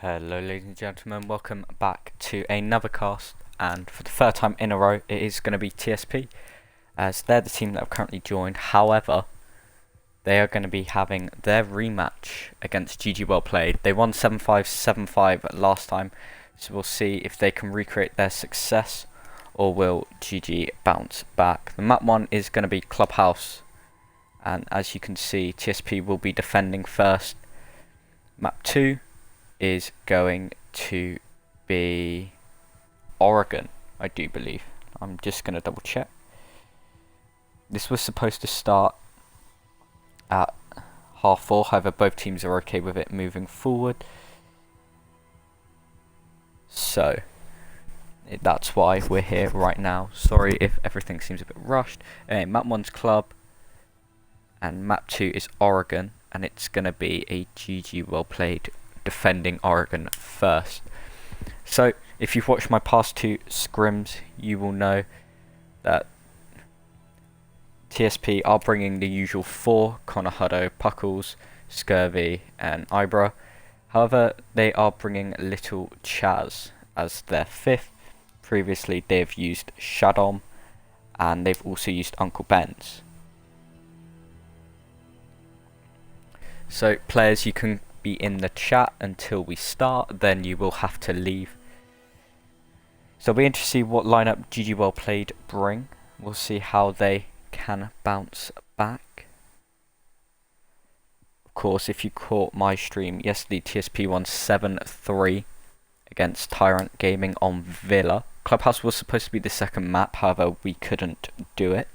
Hello ladies and gentlemen, welcome back to another cast, and for the third time in a row it is going to be TSP, as they're the team that have currently joined. However, they are going to be having their rematch against GG Well Played. They won 7-5, 7-5 last time, so we'll see if they can recreate their success or will GG bounce back. The map 1 is going to be Clubhouse, and as you can see TSP will be defending first. Map 2 is going to be Oregon, I do believe. I'm just going to double check. This was supposed to start at 4:30, however both teams are okay with it moving forward. So that's why we're here right now. Sorry if everything seems a bit rushed. Map 1's Club and Map 2 is Oregon, and it's going to be a GG Well Played defending Oregon first. So if you've watched my past 2 scrims, you will know that TSP are bringing the usual 4: Connor, Huddo, Puckles, Scurvy and Ibra. However, they are bringing Little Chaz as their 5th. Previously they've used Shadom, and they've also used Uncle Ben's. So players, you can be in the chat until we start, then you will have to leave. So it'll be interesting to see what lineup GG Well Played bring. We'll see how they can bounce back. Of course, if you caught my stream yesterday, TSP won 7-3 against Tyrant Gaming on Villa. Clubhouse was supposed to be the second map, however we couldn't do it,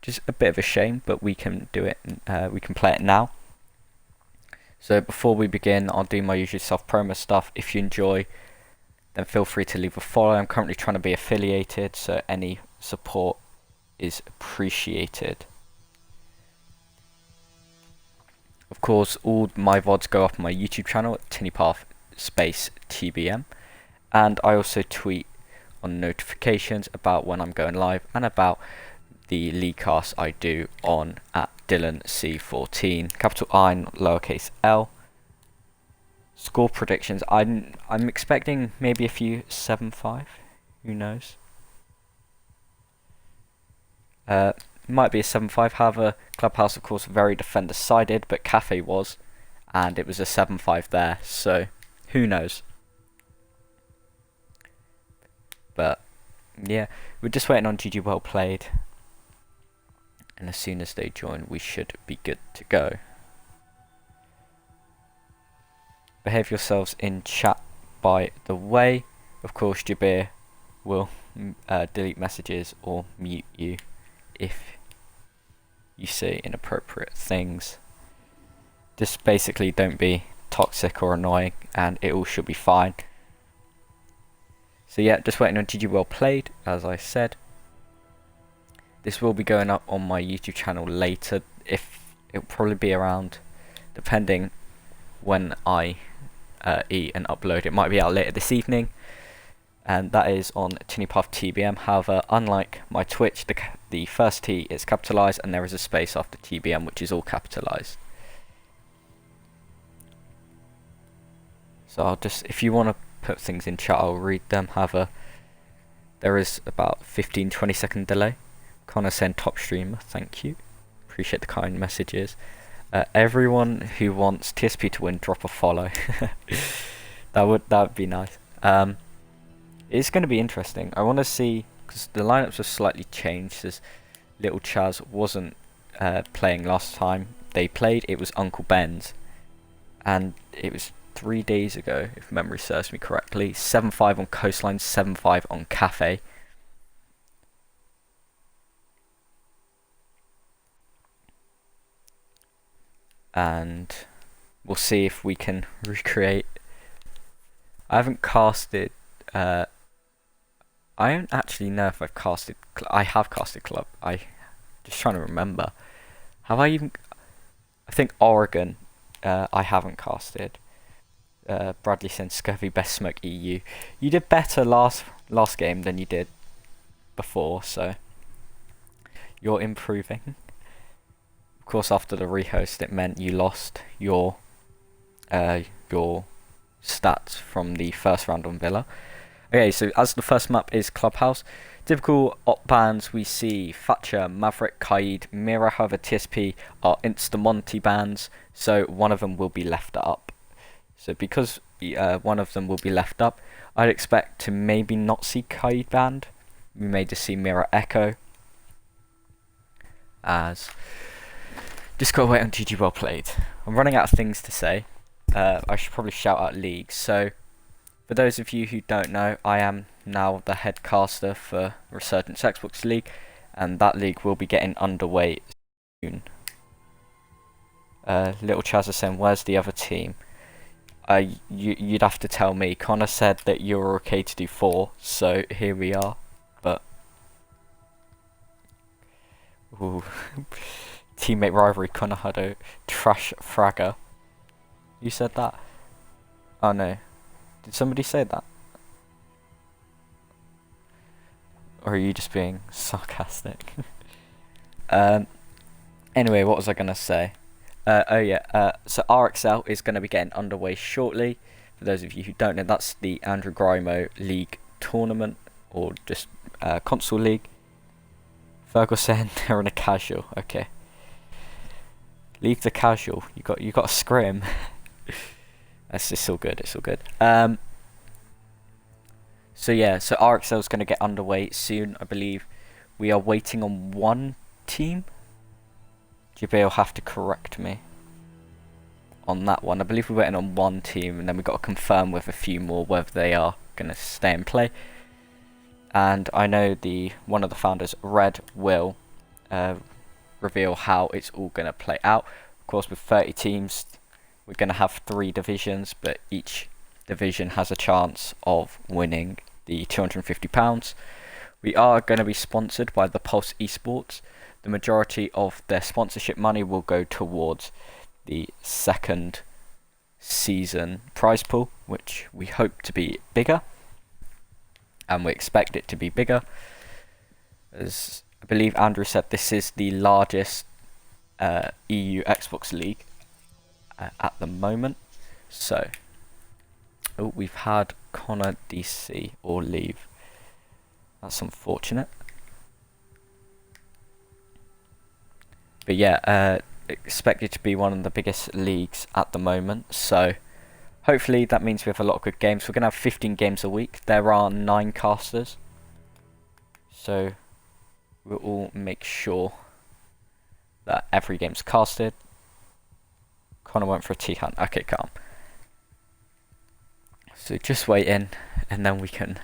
which is a bit of a shame, but we can do it. We can play it now. So before we begin, I'll do my usual self-promo stuff. If you enjoy, then feel free to leave a follow. I'm currently trying to be affiliated, so any support is appreciated. Of course, all my VODs go up on my YouTube channel at TinnyPath_TBM, and I also tweet on notifications about when I'm going live and about the league casts I do on at DylanC14, capital I and lowercase l. Score predictions, I'm expecting maybe a few 7-5, who knows. Might be a 7-5, however Clubhouse of course very defender sided, but Cafe was, and it was a 7-5 there, so who knows. But yeah, we're just waiting on GG Well Played, and as soon as they join we should be good to go. Behave yourselves in chat, by the way. Of course Jabir will delete messages or mute you if you say inappropriate things. Just basically don't be toxic or annoying and it all should be fine. So yeah, just waiting on GG Well Played, as I said. This will be going up on my YouTube channel later. It'll probably be around, depending when I eat and upload. It might be out later this evening, and that is on TinnyPath_TBM. However, unlike my Twitch, the first T is capitalized and there is a space after TBM, which is all capitalized. So I'll just, if you want to put things in chat, I'll read them. However, there is about 15-20 second delay. Connor saying top streamer, thank you. Appreciate the kind messages. Everyone who wants TSP to win, drop a follow. that would be nice. It's going to be interesting. I want to see, because the lineups have slightly changed. As Little Chaz wasn't playing last time they played, it was Uncle Ben's, and it was 3 days ago, if memory serves me correctly. 7-5 on Coastline, 7-5 on Cafe. And we'll see if we can recreate. I haven't casted. I don't actually know if I've casted. I have casted Club. I just trying to remember. Have I even? I think Oregon. I haven't casted. Bradley saying Scurvy best smoke EU. You did better last game than you did before, so you're improving. Of course, after the rehost, it meant you lost your stats from the first round on Villa. Okay, so as the first map is Clubhouse, typical op bans we see Thatcher, Maverick, Kaid, Mira, however TSP are Instamonti bans, so one of them will be left up. So because one of them will be left up, I'd expect to maybe not see Kaid banned. We may just see Mira Echo. As just gotta wait on GG Well Played. I'm running out of things to say. I should probably shout out leagues. So for those of you who don't know, I am now the head caster for Resurgence Xbox League, and that league will be getting underway soon. Little Chaz is saying, where's the other team? You'd have to tell me. Connor said that you were okay to do 4, so here we are. But ooh. Teammate rivalry, Connor Huddo, trash fragger. You said that? Oh no. Did somebody say that? Or are you just being sarcastic? Anyway, what was I gonna say? Oh yeah, so RXL is going to be getting underway shortly. For those of you who don't know, that's the Andrew Grimo League tournament, or just console league. Fergal saying they're in a casual. Okay, leave the casual. You got a scrim. It's all good. It's all good. So yeah, so RXL is going to get underway soon. I believe we are waiting on one team. JB will have to correct me on that one. I believe we're waiting on one team, and then we've got to confirm with a few more whether they are going to stay and play. And I know one of the founders, Red, will reveal how it's all going to play out. Of course, with 30 teams, we're going to have 3 divisions, but each division has a chance of winning the £250. We are going to be sponsored by the Pulse Esports. The majority of their sponsorship money will go towards the second season prize pool, which we hope to be bigger, and we expect it to be bigger. As I believe Andrew said, this is the largest EU Xbox League at the moment. So, oh, we've had Connor DC or leave. That's unfortunate. But yeah, expected to be one of the biggest leagues at the moment. So hopefully that means we have a lot of good games. We're going to have 15 games a week. There are 9 casters. So we'll all make sure that every game's casted. Connor went for a T-hunt. Okay, calm. So just wait in, and then we can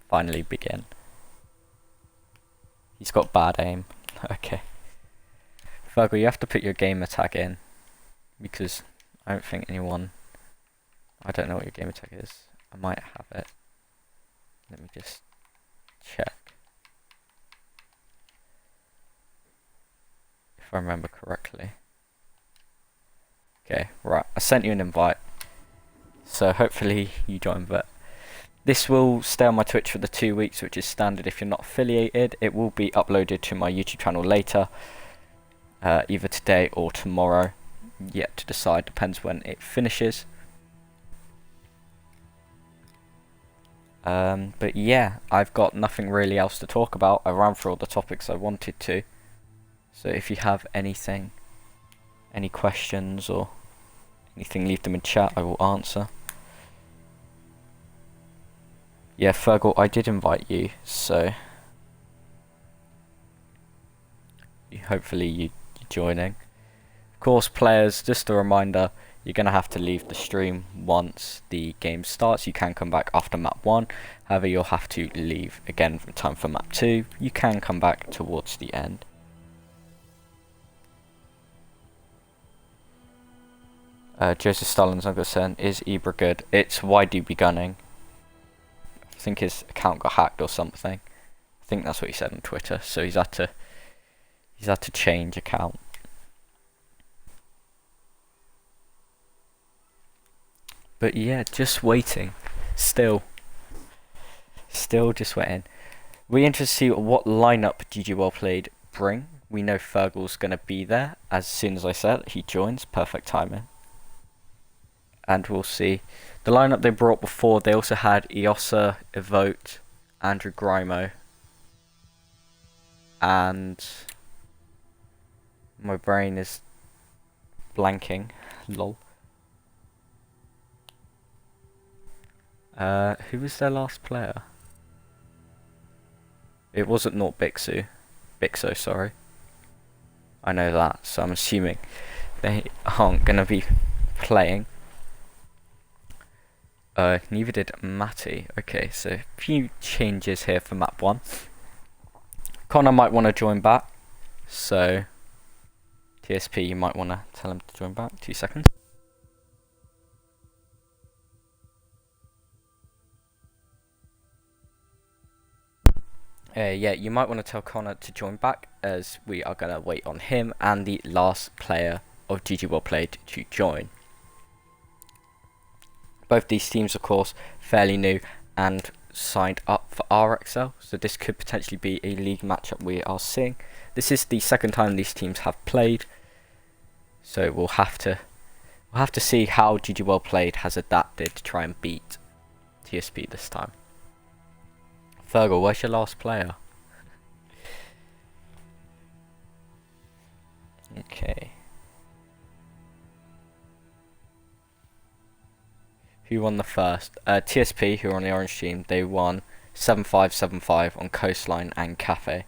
finally begin. He's got bad aim. Okay. Fergal, you have to put your gamer tag in, because I don't think anyone... I don't know what your gamer tag is. I might have it. Let me just check. If I remember correctly. Okay, right. I sent you an invite. So hopefully you join, but this will stay on my Twitch for the 2 weeks, which is standard if you're not affiliated. It will be uploaded to my YouTube channel later. Either today or tomorrow, yet to decide, depends when it finishes. But yeah, I've got nothing really else to talk about. I ran through all the topics I wanted to, so if you have anything, any questions or anything, leave them in chat, I will answer. Yeah, Fergal, I did invite you, so hopefully you're joining. Of course, players, just a reminder, you're going to have to leave the stream once the game starts. You can come back after map 1, however you'll have to leave again for time for map 2. You can come back towards the end. Joseph Stalin's uncle saying, is Ibra good? It's why do you be gunning? I think his account got hacked or something. I think that's what he said on Twitter, so he's had to change account. But yeah, just waiting. Still just waiting. We're interested to see what lineup GG Well Played bring. We know Fergal's going to be there. As soon as I said, he joins. Perfect timing. and we'll see. The lineup they brought before, they also had Iosa, Evote, Andrew Grimo, and my brain is blanking. Lol. Who was their last player? It wasn't Nort Bixu. Bixo, sorry. I know that, so I'm assuming they aren't going to be playing. Neither did Matty. Okay, so a few changes here for map 1. Connor might want to join back, so TSP, you might want to tell him to join back. 2 seconds. Yeah, you might want to tell Connor to join back, as we are going to wait on him and the last player of GG Well Played to join. Both these teams, of course, fairly new and signed up for RXL, so this could potentially be a league matchup we are seeing. This is the second time these teams have played, so we'll have to see how GG Well Played has adapted to try and beat TSP this time. Fergal, where's your last player? Okay. Who won the first? TSP, who are on the orange team, they won 7-5, 7-5 on Coastline and Cafe.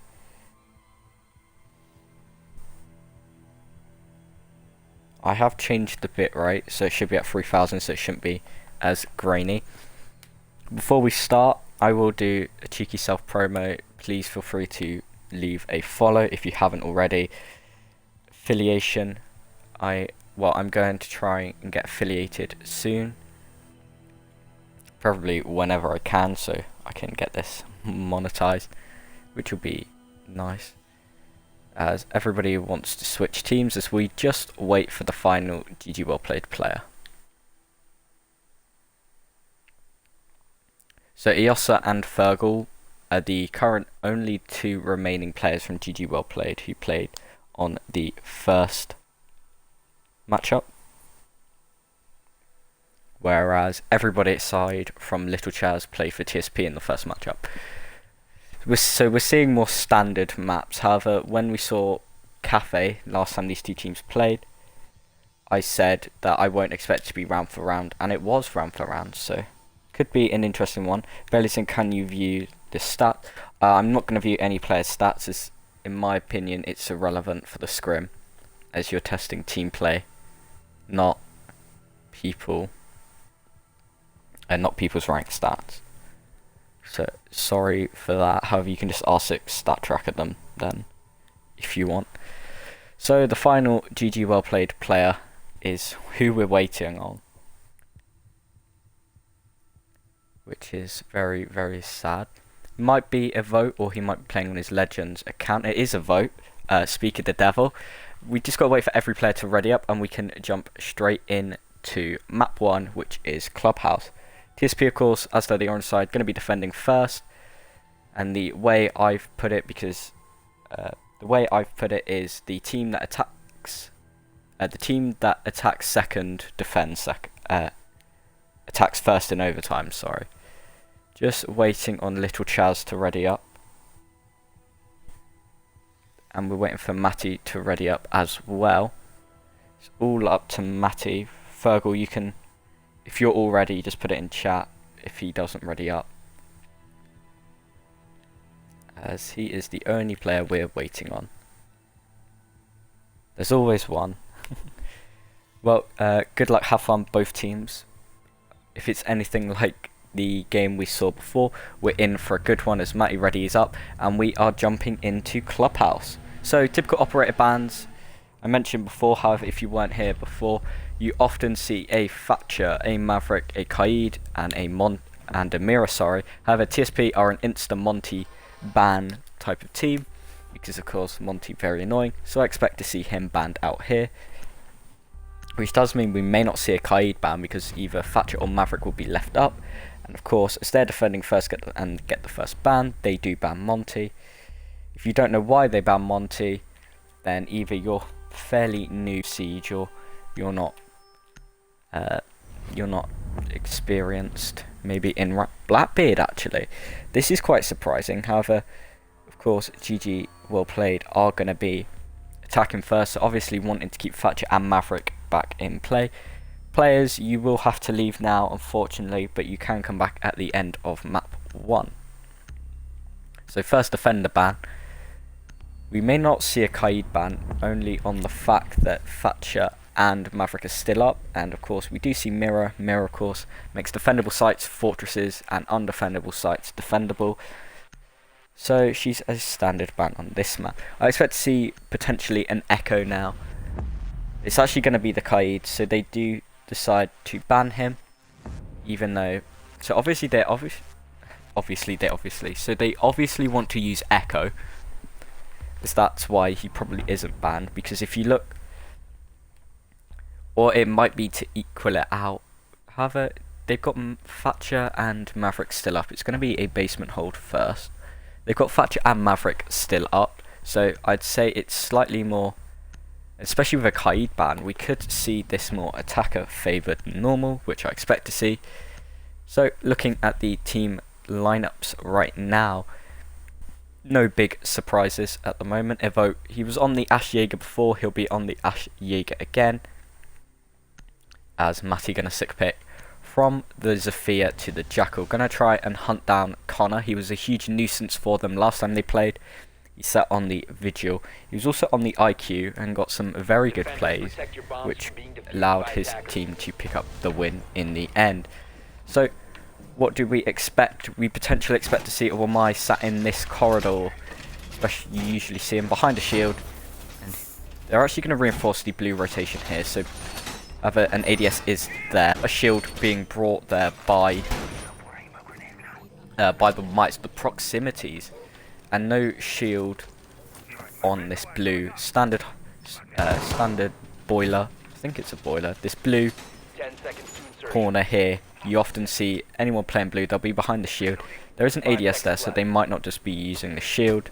I have changed the bitrate, so it should be at 3000, so it shouldn't be as grainy. Before we start, I will do a cheeky self-promo. Please feel free to leave a follow if you haven't already. Affiliation, I'm going to try and get affiliated soon. Probably whenever I can, so I can get this monetized, which will be nice. As everybody wants to switch teams as we just wait for the final GG Well Played player. So Iosa and Fergal are the current only 2 remaining players from GG Well Played who played on the first matchup. Whereas everybody aside from Little Chaz played for TSP in the first matchup. So we're seeing more standard maps. However, when we saw Cafe last time these 2 teams played, I said that I won't expect it to be round for round, and it was round for round, so could be an interesting one. Bellison, can you view the stat? I'm not going to view any player's stats, as in my opinion it's irrelevant for the scrim, as you're testing team play, not people, and not people's rank stats. So sorry for that. However, you can just R6 stat track at them then, if you want. So the final GG Well Played player is who we're waiting on, which is very, very sad. It might be a vote, or he might be playing on his Legends account. It is a vote. Speak of the devil. We just got to wait for every player to ready up, and we can jump straight into map 1, which is Clubhouse. TSP, of course, as they're the orange side, going to be defending first. And the way I've put it, because is the team that attacks second defends attacks first in overtime. Sorry. Just waiting on Little Chaz to ready up. And we're waiting for Matty to ready up as well. It's all up to Matty. Fergal, you can, if you're all ready, just put it in chat if he doesn't ready up, as he is the only player we're waiting on. There's always one. Well, good luck, have fun, both teams. If it's anything like the game we saw before, we're in for a good one as Matty readies up, and we are jumping into Clubhouse. So, typical operator bans, I mentioned before. However, if you weren't here before, you often see a Thatcher, a Maverick, a Kaid, and a Mira, sorry. However, TSP are an insta-Monty ban type of team, because of course Monty very annoying, so I expect to see him banned out here. Which does mean we may not see a Kaid ban, because either Thatcher or Maverick will be left up. And of course, as they're defending first and get the first ban, they do ban Monty. If you don't know why they ban Monty, then either you're fairly new Siege, or you're not you're not experienced, maybe in Blackbeard actually. This is quite surprising. However, of course, GG well played are going to be attacking first, so obviously wanting to keep Thatcher and Maverick back in play. Players, you will have to leave now, unfortunately, but you can come back at the end of map 1. So first defender ban. We may not see a Kaid ban, only on the fact that Thatcher and Maverick are still up, and of course we do see Mirror. Mirror, of course, makes defendable sites fortresses and undefendable sites defendable. So she's a standard ban on this map. I expect to see potentially an Echo now. It's actually going to be the Kaid, so they do decide to ban him, even though, so obviously they obviously want to use Echo, because that's why he probably isn't banned. Because if you look, or it might be to equal it out. However, they've got Thatcher and Maverick still up. It's going to be a basement hold first. They've got Thatcher and Maverick still up, so I'd say it's slightly more, especially with a Kaid ban, we could see this more attacker favoured than normal, which I expect to see. So looking at the team lineups right now, no big surprises at the moment. Evo, he was on the Ash Jaeger before, he'll be on the Ash Jaeger again, as Matty going to sick pick from the Zofia to the Jackal. Going to try and hunt down Connor. He was a huge nuisance for them last time they played. He sat on the Vigil. He was also on the IQ and got some very good plays, which allowed his team to pick up the win in the end. So what do we expect? We potentially expect to see Wamai sat in this corridor. Especially, you usually see him behind a shield. And they're actually going to reinforce the blue rotation here. So an ADS is there. A shield being brought there by the mites, the proximities. And no shield on this blue standard boiler. I think it's a boiler. This blue corner here, you often see anyone playing blue, they'll be behind the shield. There is an ADS there, so they might not just be using the shield.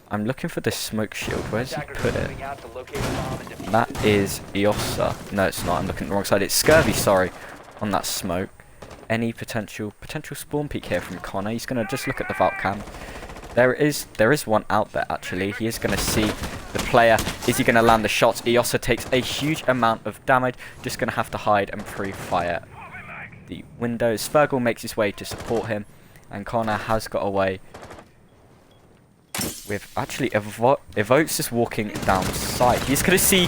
I'm looking for this smoke shield. Where's he put it? That is Eosa. No, it's not. I'm looking at the wrong side. It's Scurvy, sorry, on that smoke. Any potential spawn peek here from Connor. He's going to just look at the vault cam. There is one out there actually. He is going to see the player. Is he going to land the shots? Eosa takes a huge amount of damage. Just going to have to hide and pre-fire the windows. Fergal makes his way to support him, and Connor has got away with actually Evoke's just walking down site. He's going to see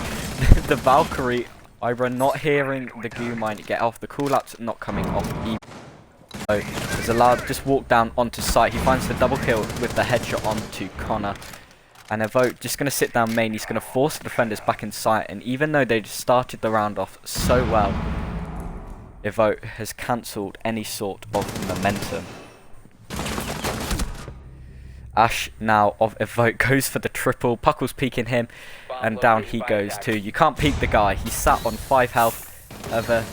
the Valkyrie either not hearing the goo mine get off, the call-outs not coming off either. So is allowed to just walk down onto site. He finds the double kill with the headshot onto Connor. And Evoke just going to sit down main. He's going to force the defenders back in sight. And even though they started the round off so well, Evoke has cancelled any sort of momentum. Ash now of Evoke goes for the triple. Puckle's peeking him, and down he goes too. You can't peek the guy. He's sat on 5 health. A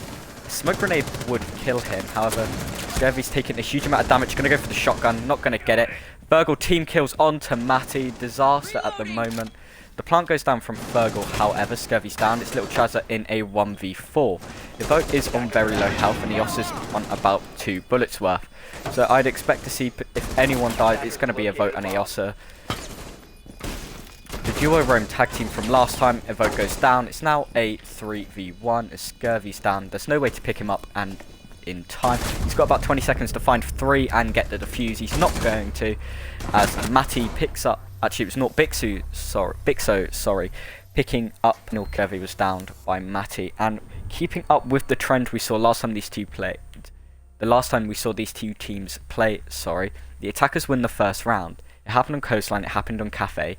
smoke grenade would kill him. However, Scurvy's taking a huge amount of damage. Going to go for the shotgun. Not going to get it. Fergal team kills onto Matty. Disaster at the moment. The plant goes down from Fergal. However, Scurvy's down. It's Little Chazza in a 1v4. Evoke is on very low health, and Eosa's on about 2 bullets worth. So I'd expect to see, if anyone dies, it's going to be Evoke and Eosa. The duo roam tag team from last time, Evoke goes down. It's now a 3v1 as Scurvy's down. There's no way to pick him up and in time. He's got about 20 seconds to find 3 and get the defuse. He's not going to, as Matty picks up, actually it was not Bixo, sorry, picking up. Scurvy was downed by Matty, and keeping up with the trend we saw last time these two played. The last time we saw these two teams play, the attackers win the first round. It happened on Coastline, it happened on Cafe,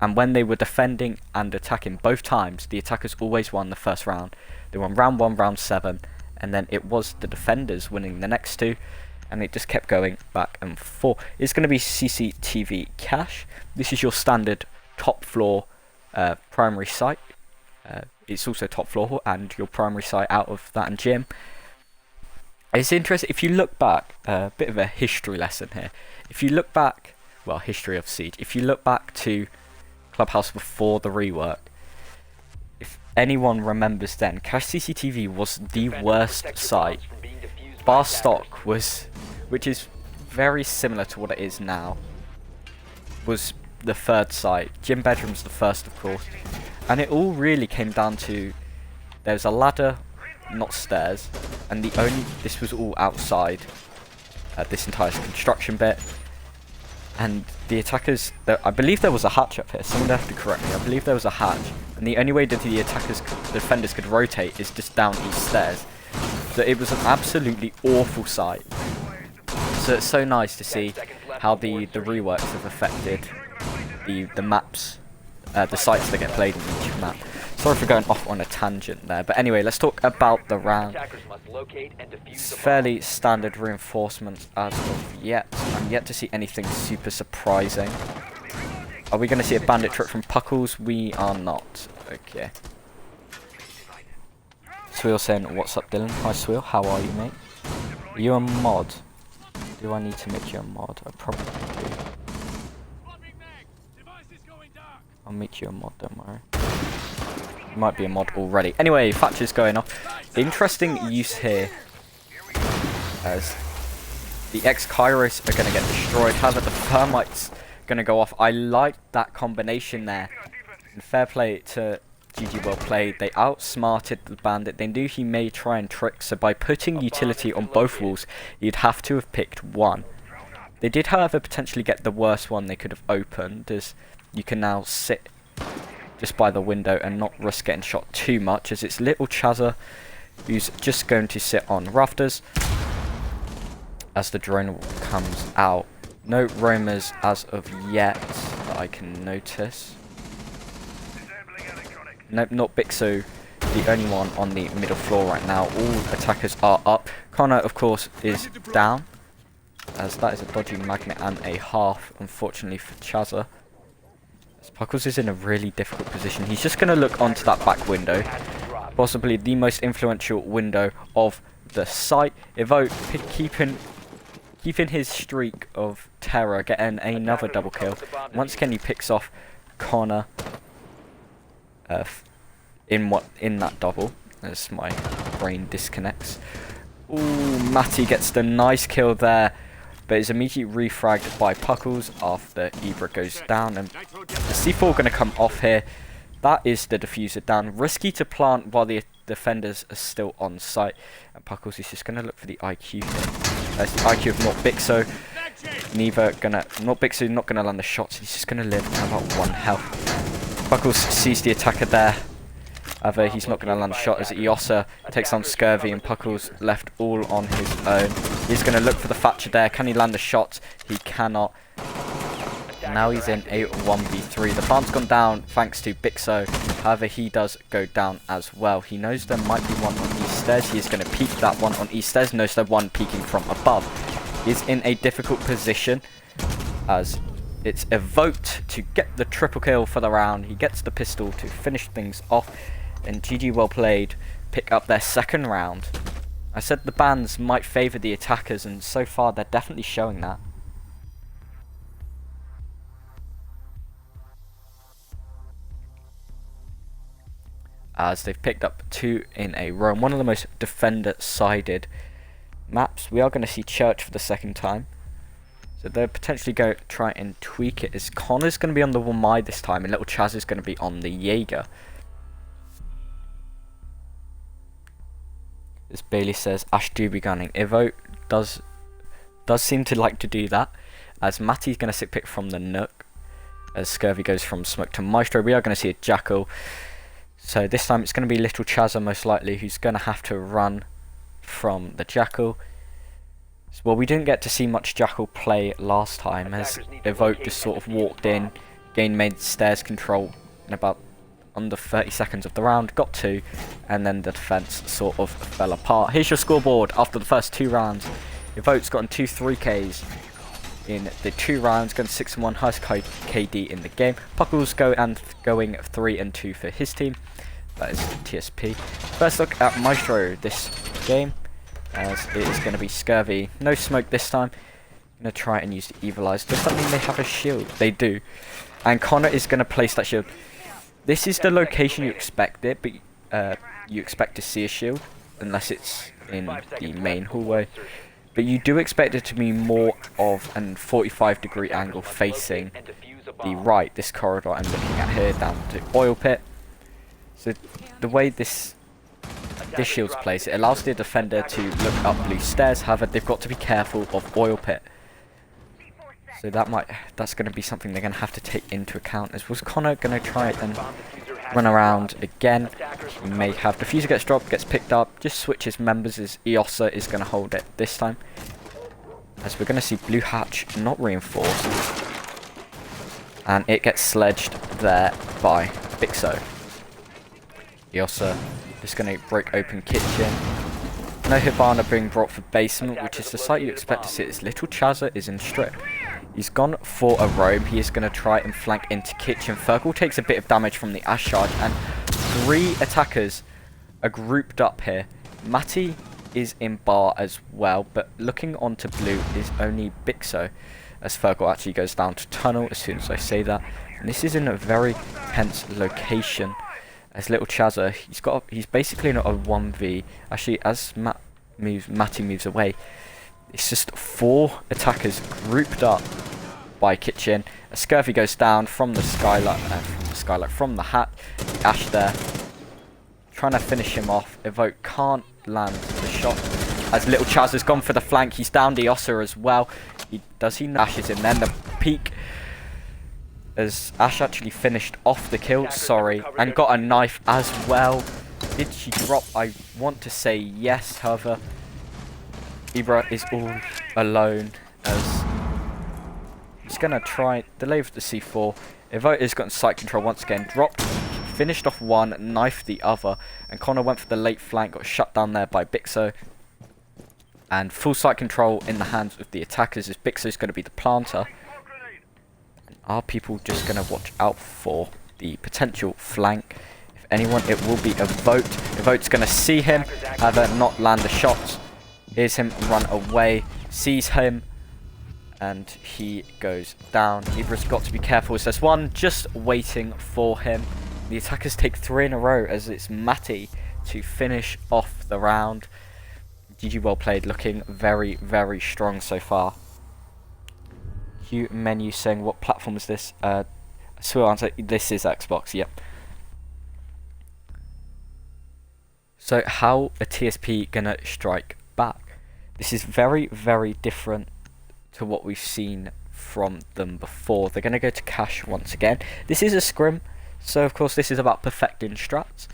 and when they were defending and attacking both times, the attackers always won the first round. They won round 1, round 7, and then it was the defenders winning the next 2, and it just kept going back and forth. It's going to be CCTV Cache. This is your standard top floor primary site. It's also top floor and your primary site out of that and gym. It's interesting, if you look back, a bit of a history lesson here. If you look back, well, history of Siege. If you look back to Clubhouse before the rework, anyone remembers then, Cache CCTV was the worst site. Bar stock was, which is very similar to what it is now, was the third site. Gym bedroom's the first, of course. And it all really came down to, there's a ladder, not stairs, and this was all outside, this entire construction bit. And the attackers, I believe there was a hatch up here, someone have to correct me, I believe there was a hatch, and the only way that the defenders could rotate is just down these stairs. So it was an absolutely awful sight. So it's so nice to see how the reworks have affected the maps, the sites that get played in each map. Sorry for going off on a tangent there, but anyway, let's talk about the round. It's fairly standard reinforcements as of yet. I'm yet to see anything super surprising. Are we going to see a bandit truck from Puckles? We are not. Okay. Sweel saying, what's up Dylan? Hi Sweel, how are you mate? Are you a mod? Do I need to make you a mod? I probably do. I'll make you a mod, don't worry. You might be a mod already. Anyway, Thatcher's going off. Interesting use here, as the ex-Kairos are going to get destroyed. However, the Thermite's going to go off. I like that combination there. And fair play to GG, well played. They outsmarted the bandit. They knew he may try and trick, so by putting utility on both walls, you'd have to have picked one. They did, however, potentially get the worst one they could have opened, as you can now sit just by the window and not risk getting shot too much, as it's little Chazza who's just going to sit on rafters as the drone comes out. No roamers as of yet that I can notice. Nope, not Bixo, the only one on the middle floor right now. All attackers are up. Connor, of course, is down, as that is a dodgy magnet and a half, unfortunately for Chazza. Puckles is in a really difficult position. He's just going to look onto that back window, possibly the most influential window of the site. Evoke keeping his streak of terror, getting another double kill. Once again, he picks off Connor in that double, as my brain disconnects. Ooh, Matty gets the nice kill there, but is immediately refragged by Puckles after Ibra goes down, and the C4 going to come off here. That is the diffuser down. Risky to plant while the defenders are still on site, and Puckles is just going to look for the IQ here. There's the IQ of Not Bixo. Not Bixo not going to land the shots. He's just going to live at about 1 health. Puckles sees the attacker there. However, he's not going to land a shot as Iosa takes on Scurvy, and Puckles left all on his own. He's going to look for the Thatcher there. Can he land a shot? He cannot. Now he's in a 1v3. The farm's gone down thanks to Bixo. However, he does go down as well. He knows there might be one on east stairs. He is going to peek that one on east stairs. Knows there's one peeking from above. He's in a difficult position, as it's evoked to get the triple kill for the round. He gets the pistol to finish things off. And GG, well played, pick up their second round. I said the bans might favour the attackers, and so far they're definitely showing that. As they've picked up 2 in a row, one of the most defender-sided maps. We are going to see Church for the second time, so they'll potentially go try and tweak it, as Connor's going to be on the Wamai this time, and little Chaz is going to be on the Jaeger. As Bailey says, Ash do be gunning. Evo does seem to like to do that, as Matty's going to sit pick from the Nook, as Scurvy goes from Smoke to Maestro. We are going to see a Jackal, so this time it's going to be little Chazza most likely who's going to have to run from the Jackal. Well, we didn't get to see much Jackal play last time, as Evoke just sort of walked in, gained main stairs control in about under 30 seconds of the round, got 2, and then the defense sort of fell apart. Here's your scoreboard after the first 2 rounds. Evoke's gotten 2 3Ks in the 2 rounds, going 6-1, highest KD in the game. Puckles going 3-2 for his team. That is TSP. First look at Maestro this game, as it is going to be Scurvy. No smoke this time. Going to try and use the Evilize. Does that mean they have a shield? They do. And Connor is going to place that shield. This is the location you expect it, but you expect to see a shield, unless it's in the main hallway. But you do expect it to be more of an 45-degree angle facing the right, this corridor I'm looking at here, down to oil pit. So the way this shield's placed, it allows the defender to look up blue stairs. However, they've got to be careful of oil pit. So that's going to be something they're going to have to take into account. Was Connor going to try and run around again? He may have. Diffuser gets dropped, gets picked up, just switches members as Eosa is going to hold it this time. As we're going to see blue hatch not reinforced. And it gets sledged there by Bixo. Eosa is going to break open kitchen. No Hibana being brought for basement, which is the site you expect to see. This little Chazza is in strip. He's gone for a roam. He is going to try and flank into kitchen. Fergal takes a bit of damage from the Ash charge, and 3 attackers are grouped up here. Matty is in bar as well, but looking onto blue is only Bixo, as Fergal actually goes down to tunnel as soon as I say that. And this is in a very tense location, as little Chazza, he's basically in a 1v. Actually, as Matty moves away, it's just 4 attackers grouped up by kitchen. A Scurvy goes down from the skylight, from the hat. Ash there, trying to finish him off. Evoke can't land the shot, as little Chaz has gone for the flank. He's down Eosa as well. He Ashes in, then the peek, as Ash actually finished off the kill, sorry, and got a knife as well. Did she drop? I want to say yes, however, Ibra is all alone, as he's going to try delay with the C4. Evoke has gotten sight control once again, dropped, finished off one, knifed the other, and Connor went for the late flank, got shut down there by Bixo. And full sight control in the hands of the attackers, as Bixo's going to be the planter. Are people just going to watch out for the potential flank? If anyone, it will be Evoke. Evoke's going to see him, however, not land the shots. Here's him run away, sees him, and he goes down. Ibra's got to be careful, as there's one just waiting for him. The attackers take 3 in a row, as it's Matty to finish off the round. GG well played, looking very, very strong so far. Q menu saying, what platform is this? So answer, this is Xbox, yep. So how a TSP gonna strike back? This is very, very different to what we've seen from them before. They're gonna go to cash once again. This is a scrim, so of course this is about perfecting strats.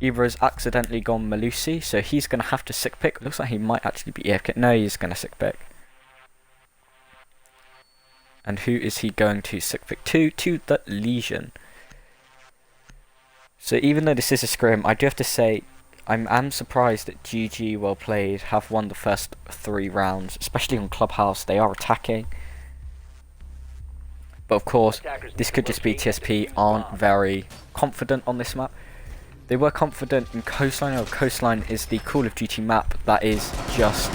Ibra's accidentally gone Malusi, so he's gonna have to sick pick. Looks like he might actually be AFK. No, he's gonna sick pick. And who is he going to sick pick to? To the Legion. So even though this is a scrim, I do have to say I'm surprised that GG well played have won the first 3 rounds, especially on Clubhouse. They are attacking. But of course, this could just be TSP aren't very confident on this map. They were confident in Coastline. Oh, Coastline is the Call of Duty map that is just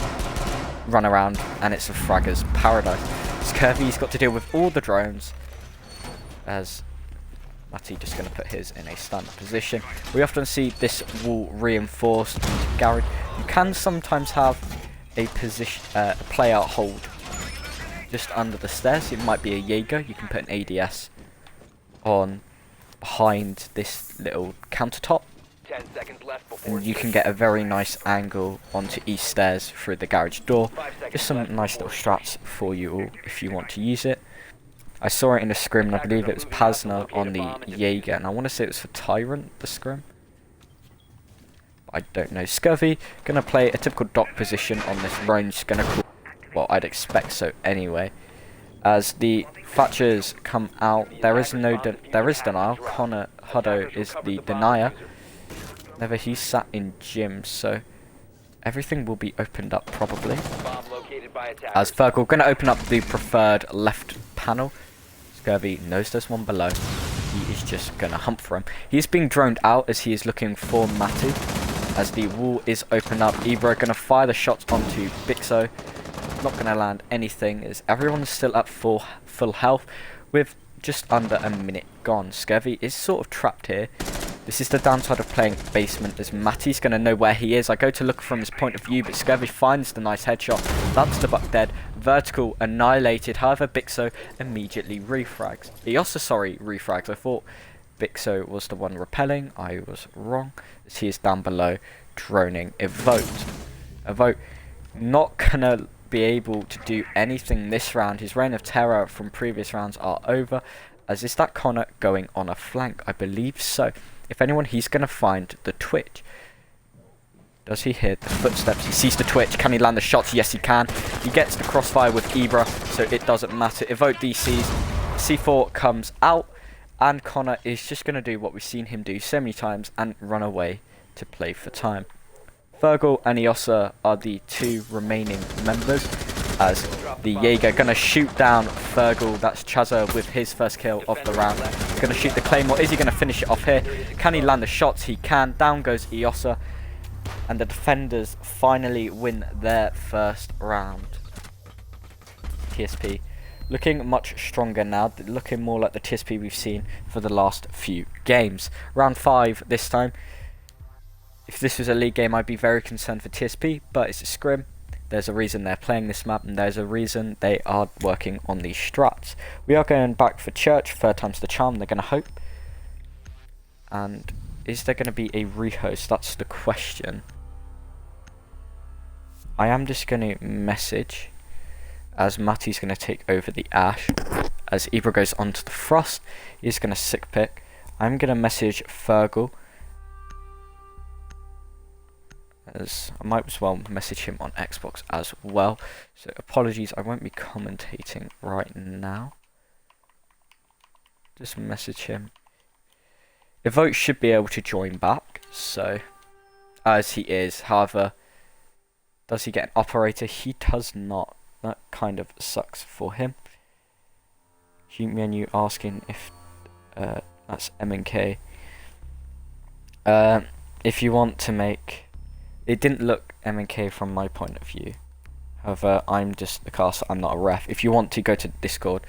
run around, and it's a fragger's paradise. Scurvy's got to deal with all the drones, as Matty just going to put his in a standard position. We often see this wall reinforced into garage. You can sometimes have a position, a player hold just under the stairs. It might be a Jaeger. You can put an ADS on behind this little countertop, 10 seconds left before and you can get a very nice angle onto east stairs through the garage door. Just some nice little strats for you all if you want to use it. I saw it in a scrim, and I believe it was Pasner on the Jaeger, and I want to say it was for Tyrant, the scrim. I don't know. Scurvy gonna play a typical dock position on this range. Gonna call, well, I'd expect so anyway. As the Thatchers come out, there is denial. Connor Huddo is the denier. Never, he's sat in gym, so everything will be opened up probably. As Fergal gonna open up the preferred left panel. Scurvy knows there's one below. He is just gonna hump for him. He's being droned out as he is looking for Matty. As the wall is opened up, Ibra gonna fire the shots onto Bixo. Not gonna land anything as everyone's still at full health, with just under a minute gone. Scurvy is sort of trapped here. This is the downside of playing basement, as Matty's going to know where he is. I go to look from his point of view, but Scurvy finds the nice headshot. That's the buck dead. Vertical annihilated. However, Bixo immediately refrags. He also, refrags. I thought Bixo was the one repelling. I was wrong, as he is down below droning Evote. Evote not going to be able to do anything this round. His reign of terror from previous rounds are over. As is that Connor going on a flank? I believe so. If anyone, he's going to find the twitch. Does he hear the footsteps? He sees the twitch. Can he land the shots? Yes, he can. He gets the crossfire with Ibra, so it doesn't matter. Evote DCs. C4 comes out, and Connor is just going to do what we've seen him do so many times and run away to play for time. Fergal and Iosa are the two remaining members, as the Jaeger going to shoot down Fergal. That's Chazza with his first kill of the round. He's going to shoot the Claymore. Is he going to finish it off here? Can he land the shots? He can. Down goes Iosa. And the defenders finally win their first round. TSP looking much stronger now. Looking more like the TSP we've seen for the last few games. Round 5 this time. If this was a league game, I'd be very concerned for TSP, but it's a scrim. There's a reason they're playing this map, and there's a reason they are working on these strats. We are going back for Church, third time's the charm, they're going to hope. And is there going to be a rehost? That's the question. I am just going to message, as Matty's going to take over the Ash. As Ibra goes onto the Frost, he's going to sick pick. I'm going to message Fergal, as I might as well message him on Xbox as well. So apologies, I won't be commentating right now. Just message him. Evote should be able to join back, so as he is. However, does he get an operator? He does not. That kind of sucks for him. Queue menu asking if that's M&K. If you want to make, it didn't look M&K from my point of view. However, I'm just the caster, I'm not a ref. If you want to go to Discord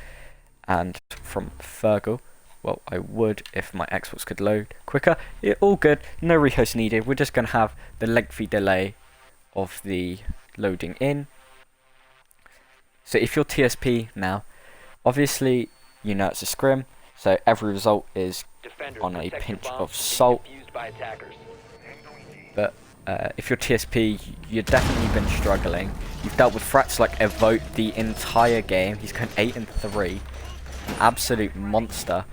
and from Fergal, well, I would if my Xbox could load quicker. All good, no rehost needed. We're just going to have the lengthy delay of the loading in. So if you're TSP now, obviously you know it's a scrim, so every result is on a pinch of salt. But if you're TSP, you've definitely been struggling. You've dealt with threats like Evote the entire game. He's going 8-3, an absolute monster.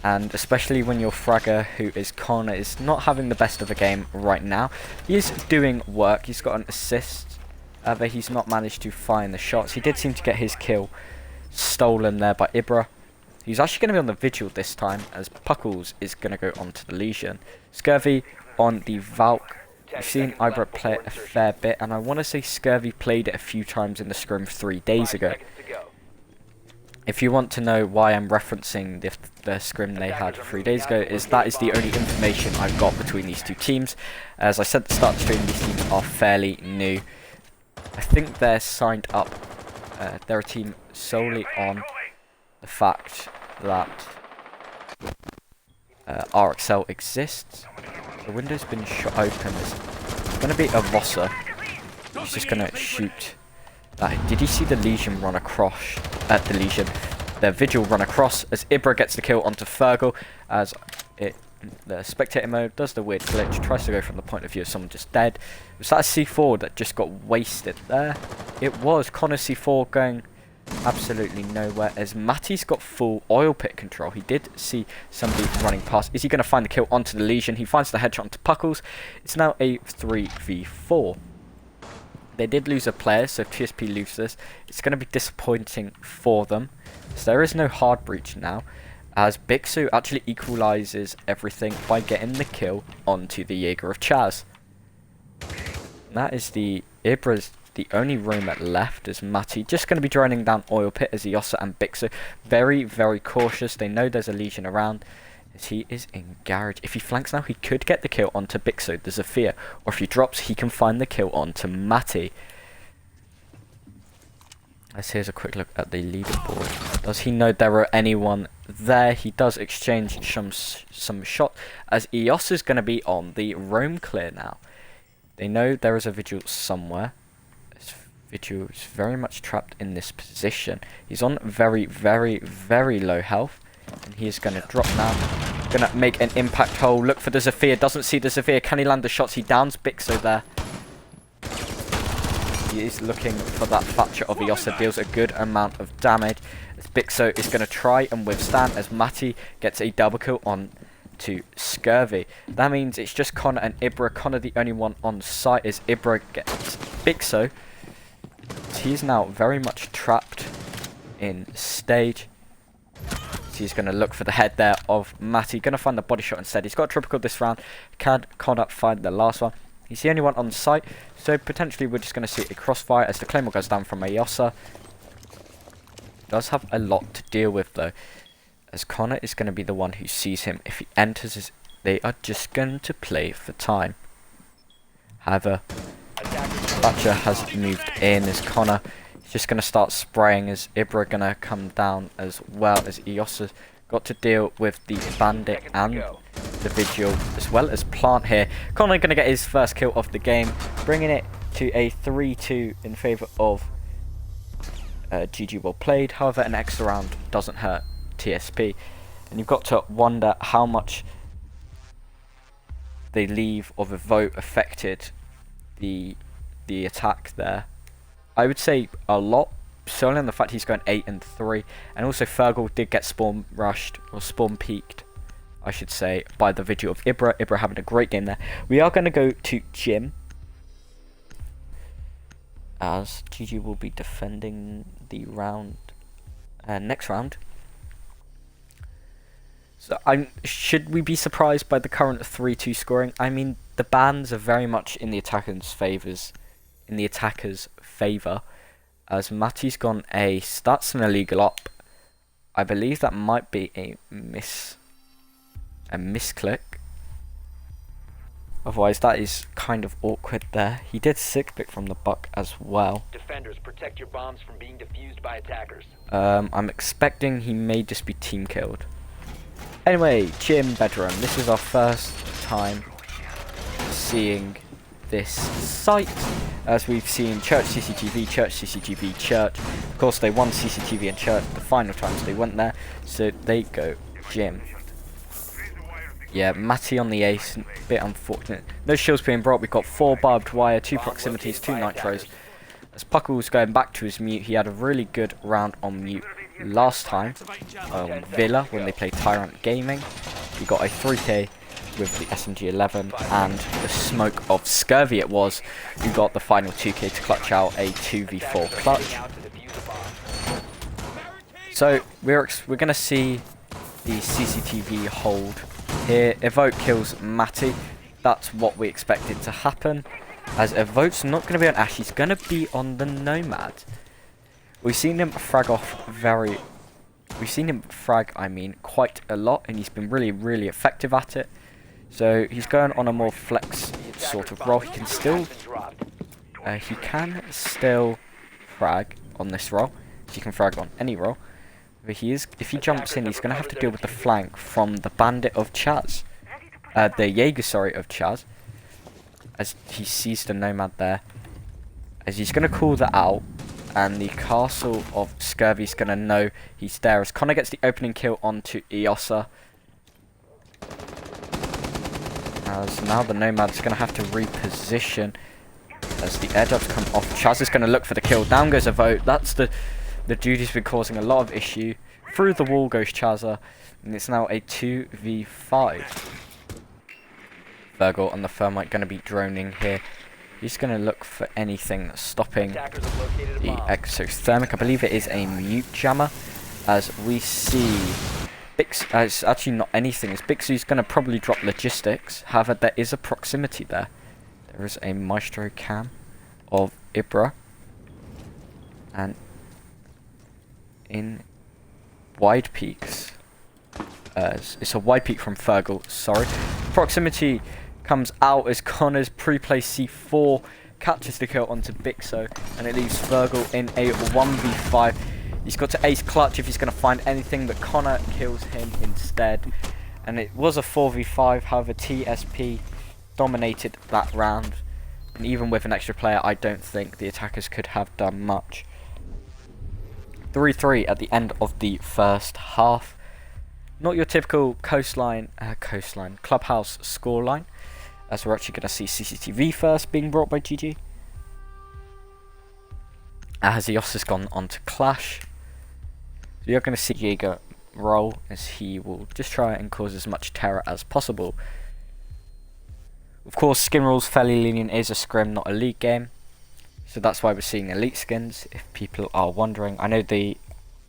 And especially when your fragger, who is Connor, is not having the best of a game right now. He is doing work. He's got an assist, but he's not managed to find the shots. He did seem to get his kill stolen there by Ibra. He's actually going to be on the Vigil this time, as Puckles is going to go onto the Legion. Scurvy on the Valk. We've seen Ibra play it a fair bit, and I want to say Scurvy played it a few times in the scrim 3 days ago. If you want to know why I'm referencing the scrim they had 3 days ago, that is the only information I've got between these two teams. As I said at the start of the stream, these teams are fairly new. I think they're signed up, they're a team solely on the fact that RXL exists. The window's been shot open. There's going to be a Vossa. He's just going to shoot. Did you see the Legion run across? The Legion, the Vigil run across as Ibra gets the kill onto Fergal, as the spectator mode does the weird glitch, tries to go from the point of view of someone just dead. Was that a C4 that just got wasted there? It was. Connor C4 going absolutely nowhere, as Matty's got full oil pit control. He did see somebody running past. Is he going to find the kill onto the Legion? He finds the headshot onto Puckles. It's now a 3v4. They did lose a player, so if TSP loses this, it's going to be disappointing for them. So there is no hard breach now, as Bixu actually equalises everything by getting the kill onto the Jaeger of Chaz. And that is Ibra's the only room left, as Matty just going to be droning down oil pit as Iosa and Bixu. Very, very cautious. They know there's a Legion around, as he is in garage. If he flanks now, he could get the kill onto Bixu, the Zafir, or if he drops, he can find the kill onto Matty. Let's here's a quick look at the leaderboard. Does he know there are anyone there? He does exchange some shot as EOS is going to be on the roam clear now. They know there is a vigil somewhere. This vigil is very much trapped in this position. He's on very, very, very low health. And he is going to drop now. Going to make an impact hole. Look for the Zephyr. Doesn't see the Zephyr. Can he land the shots? He downs Bixo there. He is looking for that Thatcher of Iosa. Deals a good amount of damage. As Bixo is going to try and withstand as Matty gets a double kill on to Scurvy. That means it's just Connor and Ibra. Connor the only one on site as Ibra gets Bixo. He's now very much trapped in stage. So he's going to look for the head there of Matty. Going to find the body shot instead. He's got a triple kill this round. Can't find the last one. He's the only one on site. So potentially we're just going to see a crossfire as the Claymore goes down from Iosa. Does have a lot to deal with though, as Connor is going to be the one who sees him. If he enters, they are just going to play for time. However, Thatcher has moved in as Connor is just going to start spraying as Ibra going to come down as well as Iosa's got to deal with the bandit and the vigil as well as plant here. Connor going to get his first kill of the game, bringing it to a 3-2 in favour of GG well played. However, an extra round doesn't hurt TSP, and you've got to wonder how much the leave of a vote affected the attack there. I would say a lot, solely on the fact he's going 8-3, and also Fergal did get spawn rushed or spawn peaked, I should say, by the vigil of Ibra. Ibra having a great game there. We are going to go to Jim, as GG will be defending the round, next round. So should we be surprised by the current 3-2 scoring? I mean, the bans are very much in the attacker's favour, as Matty's gone a stats and illegal op. I believe that might be a misclick. Otherwise, that is kind of awkward there. He did 6-pick from the buck as well. Defenders, protect your bombs from being defused by attackers. I'm expecting he may just be team killed. Anyway, Jim Bedroom. This is our first time seeing this site, as we've seen Church CCTV, Church CCTV, Church. Of course, they won CCTV and Church the final times they went there, so they go Jim. Yeah, Matty on the ace, a bit unfortunate. No shields being brought. We've got 4 barbed wire, 2 proximities, 2 nitros. As Puckle's going back to his mute, he had a really good round on mute last time on Villa when they played Tyrant Gaming. He got a 3k with the SMG11 and the smoke of Scurvy it was, who got the final 2k to clutch out a 2v4 clutch. So we're going to see the CCTV hold here. Evoke kills Matty. That's what we expected to happen, as Evoke's not going to be on Ash, he's going to be on the Nomad. We've seen him frag quite a lot, and he's been really effective at it. So he's going on a more flex sort of role. He can still frag on this role. So he can frag on any role. But if he jumps in, he's going to have to deal with the flank from the bandit of Chaz. The Jaeger, sorry, of Chaz. As he sees the Nomad there. As he's going to call that out. And the castle of Scurvy's going to know he's there. As Connor gets the opening kill onto Iosa. As now the Nomad's going to have to reposition. As the airdrops come off. Chaz is going to look for the kill. Down goes a vote. That's the dude who's been causing a lot of issue. Through the wall goes Chazza. And it's now a 2v5. Virgil on the Thermite going to be droning here. He's going to look for anything that's stopping the exothermic. I believe it is a mute jammer. As we see Bix, it's actually not anything. As Bixby's going to probably drop logistics. However, there is a proximity there. There is a Maestro cam of Ibra. And in wide peaks. It's a wide peak from Fergal, sorry. Proximity comes out as Connor's pre-placed C4 catches the kill onto Bixo, and it leaves Fergal in a 1v5. He's got to ace clutch if he's going to find anything, but Connor kills him instead. And it was a 4v5, however TSP dominated that round. And even with an extra player, I don't think the attackers could have done much. 3-3 at the end of the first half. Not your typical clubhouse scoreline, as we're actually going to see CCTV first being brought by GG. As Eos has gone on to Clash. So you're going to see Jaeger roll, as he will just try and cause as much terror as possible. Of course, skin rules fairly lenient. Is a scrim, not a league game, so that's why we're seeing elite skins, if people are wondering. I know the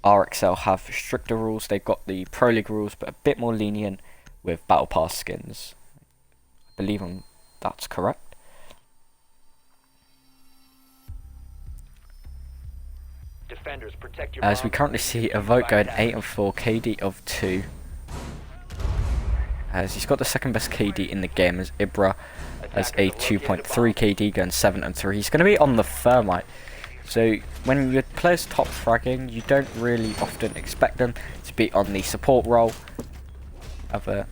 RXL have stricter rules, they've got the Pro League rules, but a bit more lenient with Battle Pass skins. I believe that's correct. Defenders, protect your As we bombs currently from see being a vote defused by going attackers. 8 and 4, KD of 2. As he's got the second best KD in the game, as Ibra has a 2.3 KD going 7 and 3. He's going to be on the Thermite. So when your players top fragging, you don't really often expect them to be on the support role. Other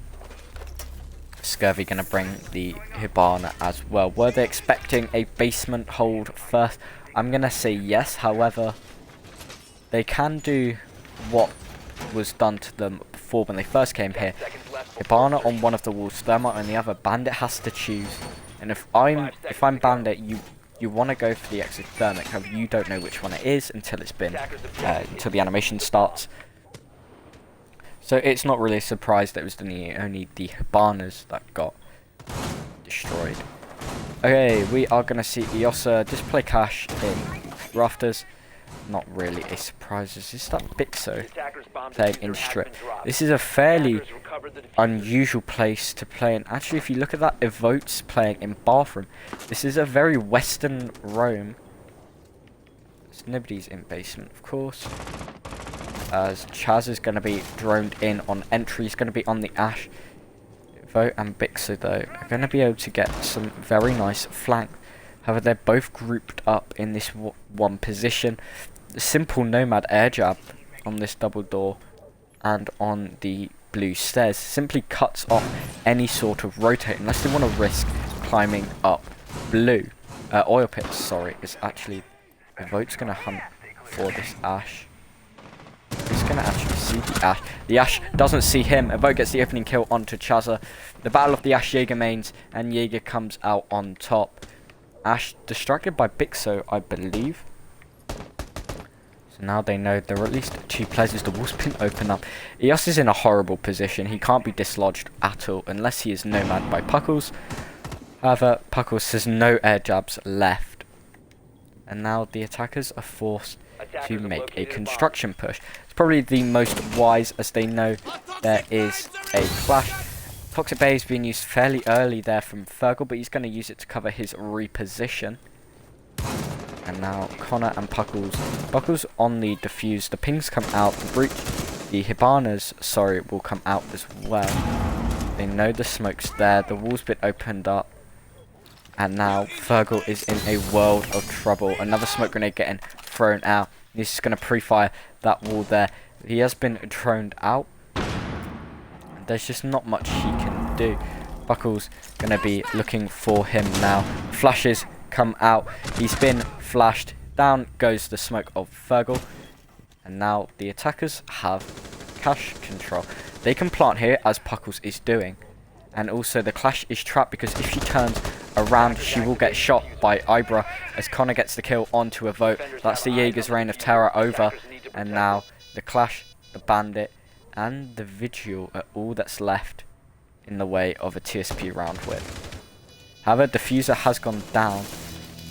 Scurvy going to bring the Hibana as well. Were they expecting a basement hold first? I'm going to say yes. However, they can do what was done to them before when they first came here. Hibana on one of the walls, Thermite on the other. Bandit has to choose, and if I'm Bandit, you want to go for the exothermic. However, you don't know which one it is until it's been until the animation starts. So it's not really a surprise that it was only the Hibanas that got destroyed. Okay, we are gonna see Eosa just play Cash in Rafters. Not really a surprise. Is that Bixo playing in Strip? This is a fairly unusual place to play, and actually if you look at that, Evote's playing in Bathroom. This is a very western Rome. So nobody's in basement, of course. As Chaz is going to be droned in on entry, he's going to be on the Ash. Evote and Bixo though are going to be able to get some very nice flank. However, they're both grouped up in this one position. The simple Nomad air jab on this double door and on the blue stairs simply cuts off any sort of rotate, unless they want to risk climbing up blue. Oil pits, sorry, is actually Evote's going to hunt for this Ash. He's going to actually see the Ash. The Ash doesn't see him. Evote gets the opening kill onto Chazza. The battle of the Ash Jaeger mains, and Jaeger comes out on top. Ash distracted by Bixo, I believe. So now they know there are at least two players. The wall's been opened up. Eos is in a horrible position. He can't be dislodged at all unless he is nomad by Puckles. However, Puckles has no air jabs left. And now the attackers are forced to make a construction push. It's probably the most wise, as they know there is a clash. Toxic Bay is being used fairly early there from Fergal, but he's going to use it to cover his reposition. And now Connor and Puckles. Puckles on the defuse. The pings come out. The breach, the Hibanas, sorry, will come out as well. They know the smoke's there. The wall's been opened up. And now Fergal is in a world of trouble. Another smoke grenade getting thrown out. He's just going to pre-fire that wall there. He has been droned out. There's just not much he can do. Buckle's going to be looking for him now. Flashes come out. He's been flashed. Down goes the smoke of Fergal. And now the attackers have cash control. They can plant here, as Puckles is doing. And also the Clash is trapped, because if she turns around, she will get shot by Ibra, as Connor gets the kill onto Evote. That's the Jaeger's reign of terror over. And now the Clash, the Bandit, and the Vigil are all that's left in the way of a TSP round whip. However, Diffuser has gone down,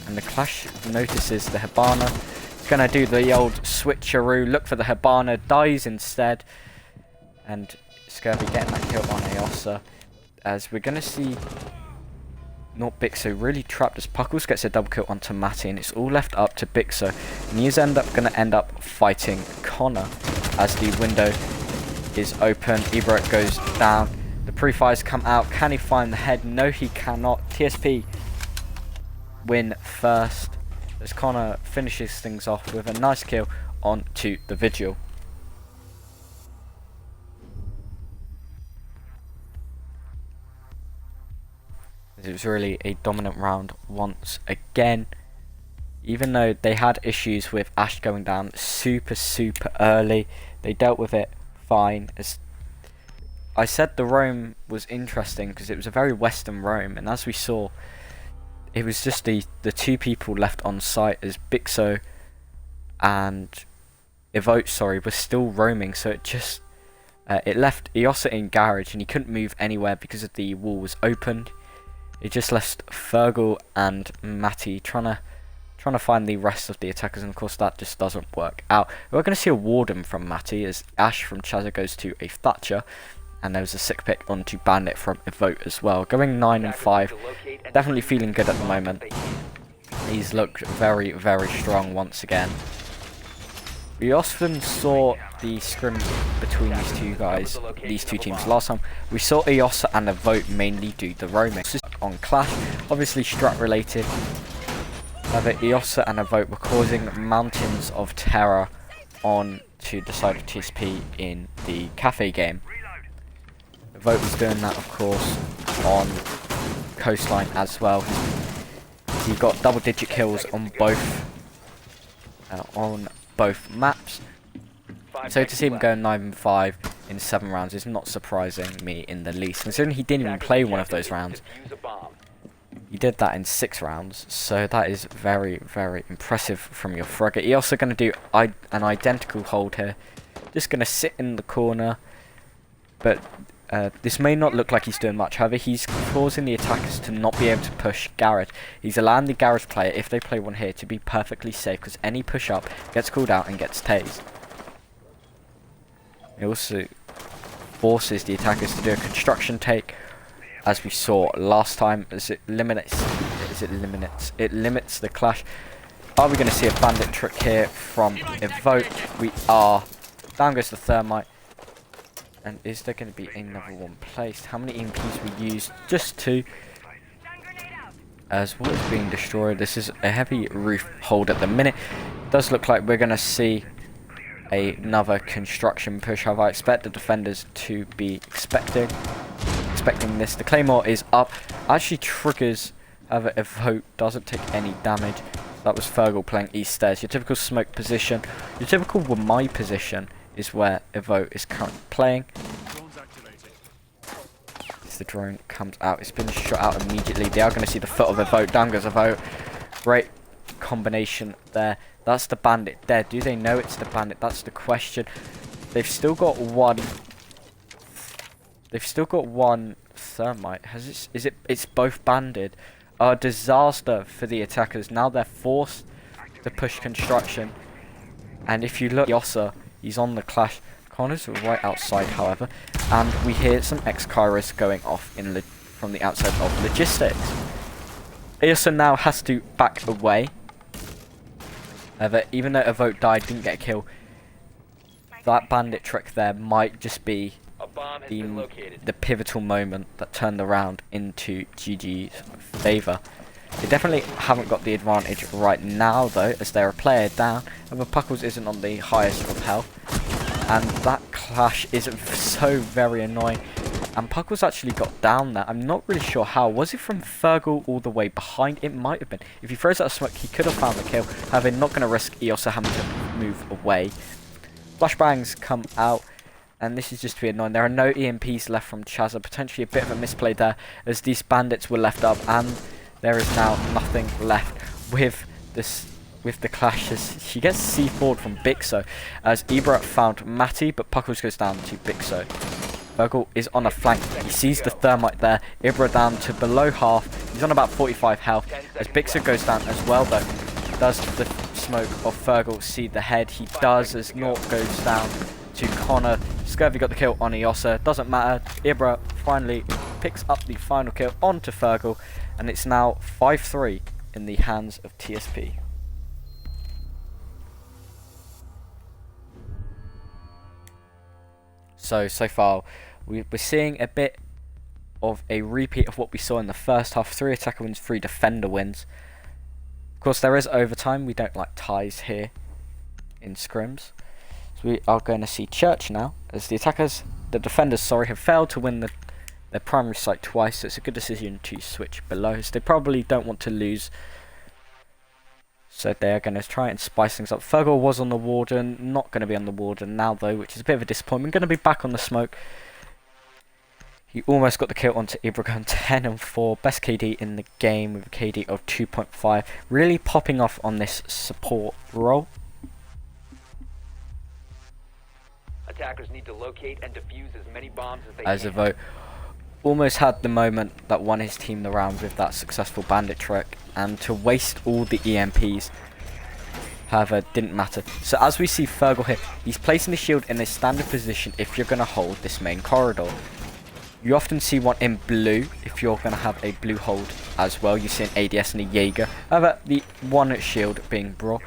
and the Clash notices the Hibana. He's going to do the old switcheroo, look for the Hibana, dies instead, and Scurvy getting that kill on Eosa. As we're going to see not Bixo really trapped, as Puckles gets a double kill onto Matty, and it's all left up to Bixo. And he's going to end up fighting Connor as the window is open. Ebert goes down. The pre-fires come out. Can he find the head? No, he cannot. TSP win first, as Connor finishes things off with a nice kill onto the Vigil. It was really a dominant round once again. Even though they had issues with Ash going down super early, they dealt with it fine. As I said, the roam was interesting because it was a very western roam, and as we saw, it was just the two people left on site as Bixo and Evote, were still roaming, so it just it left Eosa in garage, and he couldn't move anywhere because of the wall was opened. It just left Fergal and Matty trying to find the rest of the attackers, and of course that just doesn't work out. We're going to see a Warden from Matty as Ash from Chazza goes to a Thatcher, and there was a sick pick onto Bandit from Evote as well. Going 9 and 5, definitely feeling good at the moment. He's looked very strong once again. We often saw the scrim between these two teams last time. We saw Eosa and Evote mainly do the roaming. On Clash, obviously strat related. However, Eosa and Evote were causing mountains of terror on to the side of TSP in the cafe game. Evote was doing that, of course, on Coastline as well. He got double-digit kills on both maps. So to see him go 9 and 5 in 7 rounds is not surprising me in the least, considering he didn't even play one of those rounds. He did that in 6 rounds, so that is very impressive from your frogger. He's also going to do an identical hold here. Just going to sit in the corner, but this may not look like he's doing much. However, he's causing the attackers to not be able to push garage. He's allowing the garage player, if they play one here, to be perfectly safe, because any push up gets called out and gets tased. It also forces the attackers to do a construction take, as we saw last time, as it limits the clash. Are we going to see a bandit trick here from Evote? We are. Down goes the thermite. And is there going to be another one placed? How many EMPs we used? Just 2. As what is being destroyed, this is a heavy roof hold at the minute. Does look like we're going to see another construction push. However, I expect the defenders to be expecting this. The Claymore is up. Actually triggers. However, Evote doesn't take any damage. That was Fergal playing east stairs. Your typical smoke position. Your typical Wamai position is where Evote is currently playing. As the drone comes out, it's been shot out immediately. They are going to see the foot of Evote. Down goes Evote. Great combination there. That's the bandit dead. Do they know it's the bandit? That's the question. They've still got one. They've still got one thermite. It's both banded. A disaster for the attackers. Now they're forced to push construction. And if you look, Yossa, he's on the clash. Connor's right outside, however, and we hear some X-Kairos going off from the outside of logistics. Yossa now has to back away. However, even though Evote died, didn't get a kill, that bandit trick there might just be the pivotal moment that turned around into GG's favour. They definitely haven't got the advantage right now though, as they're a player down. However, Puckles isn't on the highest of health, and that clash is so very annoying. And Puckles actually got down there. I'm not really sure how. Was it from Fergal all the way behind? It might have been. If he throws out a smoke, he could have found the kill. However, not going to risk Eosa having to move away. Flashbangs come out, and this is just to be annoying. There are no EMPs left from Chazza. Potentially a bit of a misplay there, as these bandits were left up, and there is now nothing left with the clashes. She gets C4'd from Bixo, as Ibra found Matty, but Puckles goes down to Bixo. Fergal is on a flank. He sees the thermite there. Ibra down to below half. He's on about 45 health, as Bixo goes down as well though. Does the smoke of Fergal see the head? He does, as Nort goes down to Connor. Scurvy got the kill on Eosa. Doesn't matter. Ibra finally picks up the final kill onto Fergal, and it's now 5-3 in the hands of TSP. So far, we're seeing a bit of a repeat of what we saw in the first half. 3 attacker wins, 3 defender wins. course, there is overtime. We don't like ties here in scrims. So we are going to see Church now, as the defenders, sorry, have failed to win their primary site twice, so it's a good decision to switch below, as they probably don't want to lose. So they are going to try and spice things up. Fergal was on the Warden, not going to be on the Warden now though, which is a bit of a disappointment. Going to be back on the smoke. He almost got the kill onto Ibrahim, 10 and 4. Best KD in the game with a KD of 2.5. Really popping off on this support role. Attackers need to locate and defuse as many bombs as they As can. a vote, almost had the moment that won his team the round with that successful bandit trick, and to waste all the EMPs, however, didn't matter. So as we see Fergal here, he's placing the shield in a standard position if you're going to hold this main corridor. You often see one in blue if you're going to have a blue hold as well. You see an ADS and a Jaeger. However, the one shield being brought.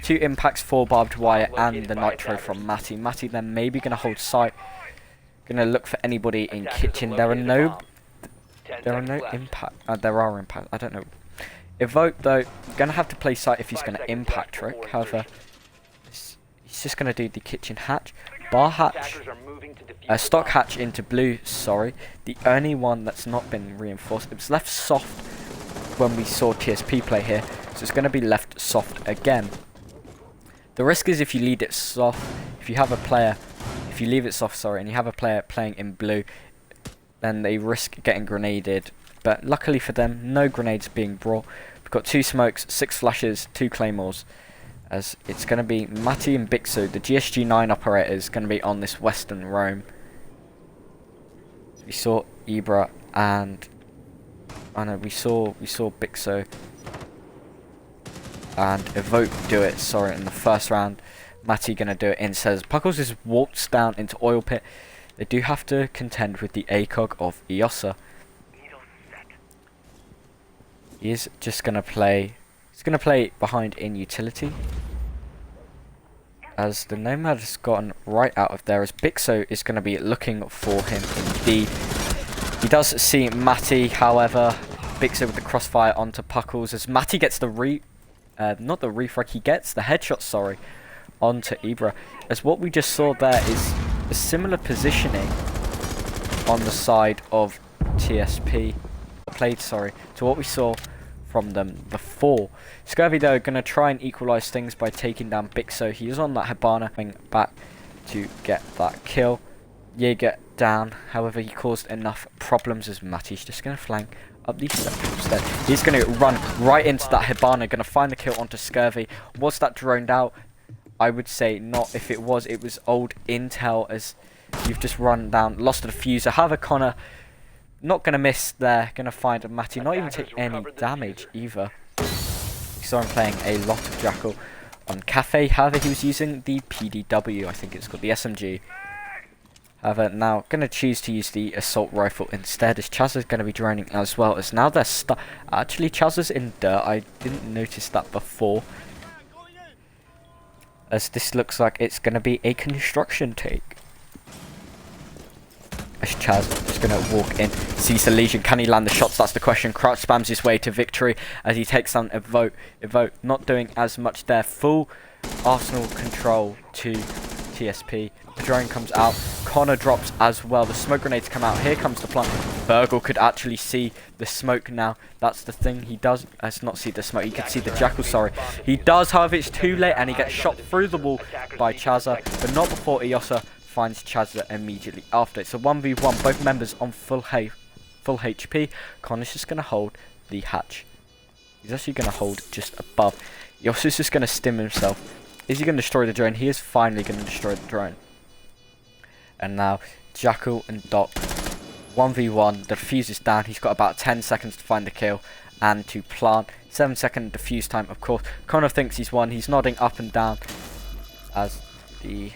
2 impacts, 4 barbed wire, and the nitro from Matty. Matty then maybe going to hold site. Going to look for anybody in kitchen. There are no impact. There are impact. I don't know. Evoke though, going to have to play site if he's going to impact trick. However, he's just going to do the kitchen hatch. Bar hatch. Stock hatch into blue, sorry. The only one that's not been reinforced. It was left soft when we saw TSP play here, so it's going to be left soft again. The risk is if you leave it soft, if you leave it soft, sorry, and you have a player playing in blue, then they risk getting grenaded. But luckily for them, no grenades being brought. We've got 2 smokes, 6 flashes, 2 claymores. As it's going to be Matty and Bixu, the GSG-9 operator, is going to be on this western roam. We saw Ibra and we saw Bixu and Evoke do it. Sorry, in the first round, Matty going to do it in. Says Puckles just walks down into oil pit. They do have to contend with the ACOG of Iosa. He is just going to play. He's going to play behind in utility, as the Nomad has gotten right out of there, as Bixo is going to be looking for him indeed. He does see Matty, however, Bixo with the crossfire onto Puckles, as Matty gets the not the refrag, he gets the headshot, sorry, onto Ibra. As what we just saw there is a similar positioning on the side of TSP, to what we saw from them before. Scurvy though going to try and equalise things by taking down Bixo. He is on that Hibana, coming back to get that kill. Jaeger down, however he caused enough problems as Matty's just going to flank up these sections instead. He's going to run right into that Hibana, going to find the kill onto Scurvy. Was that droned out? I would say not. If it was old intel, as you've just run down, lost the diffuser. However, Connor not going to miss there, going to find Matty, not even take any damage either. We saw him playing a lot of Jackal on Cafe, however he was using the PDW, I think it's called, the SMG. However, now going to choose to use the assault rifle instead, as Chaz is going to be droning as well, as now they're stuck. Actually, Chaz is in dirt, I didn't notice that before. As this looks like it's going to be a construction take. As Chaz is going to walk in, sees the Legion. Can he land the shots? That's the question. Crouch spams his way to victory as he takes down Evoke. Evoke not doing as much there. Full Arsenal control to TSP. The drone comes out. Connor drops as well. The smoke grenades come out. Here comes the plant. Virgil could actually see the smoke now. That's the thing. He does not see the smoke. He could see the Jackal, sorry. He does, however, it's too late and he gets shot through the wall by Chazza, but not before Iosa finds Chazza immediately after. It's a 1v1, both members on full HP. Connor's just going to hold the hatch. He's actually going to hold just above. Iosa's just going to stim himself. Is he going to destroy the drone? He is finally going to destroy the drone. And now Jackal and Doc 1v1. The defuse is down. He's got about 10 seconds to find the kill and to plant. 7-second defuse time, of course. Connor thinks he's won. He's nodding up and down as the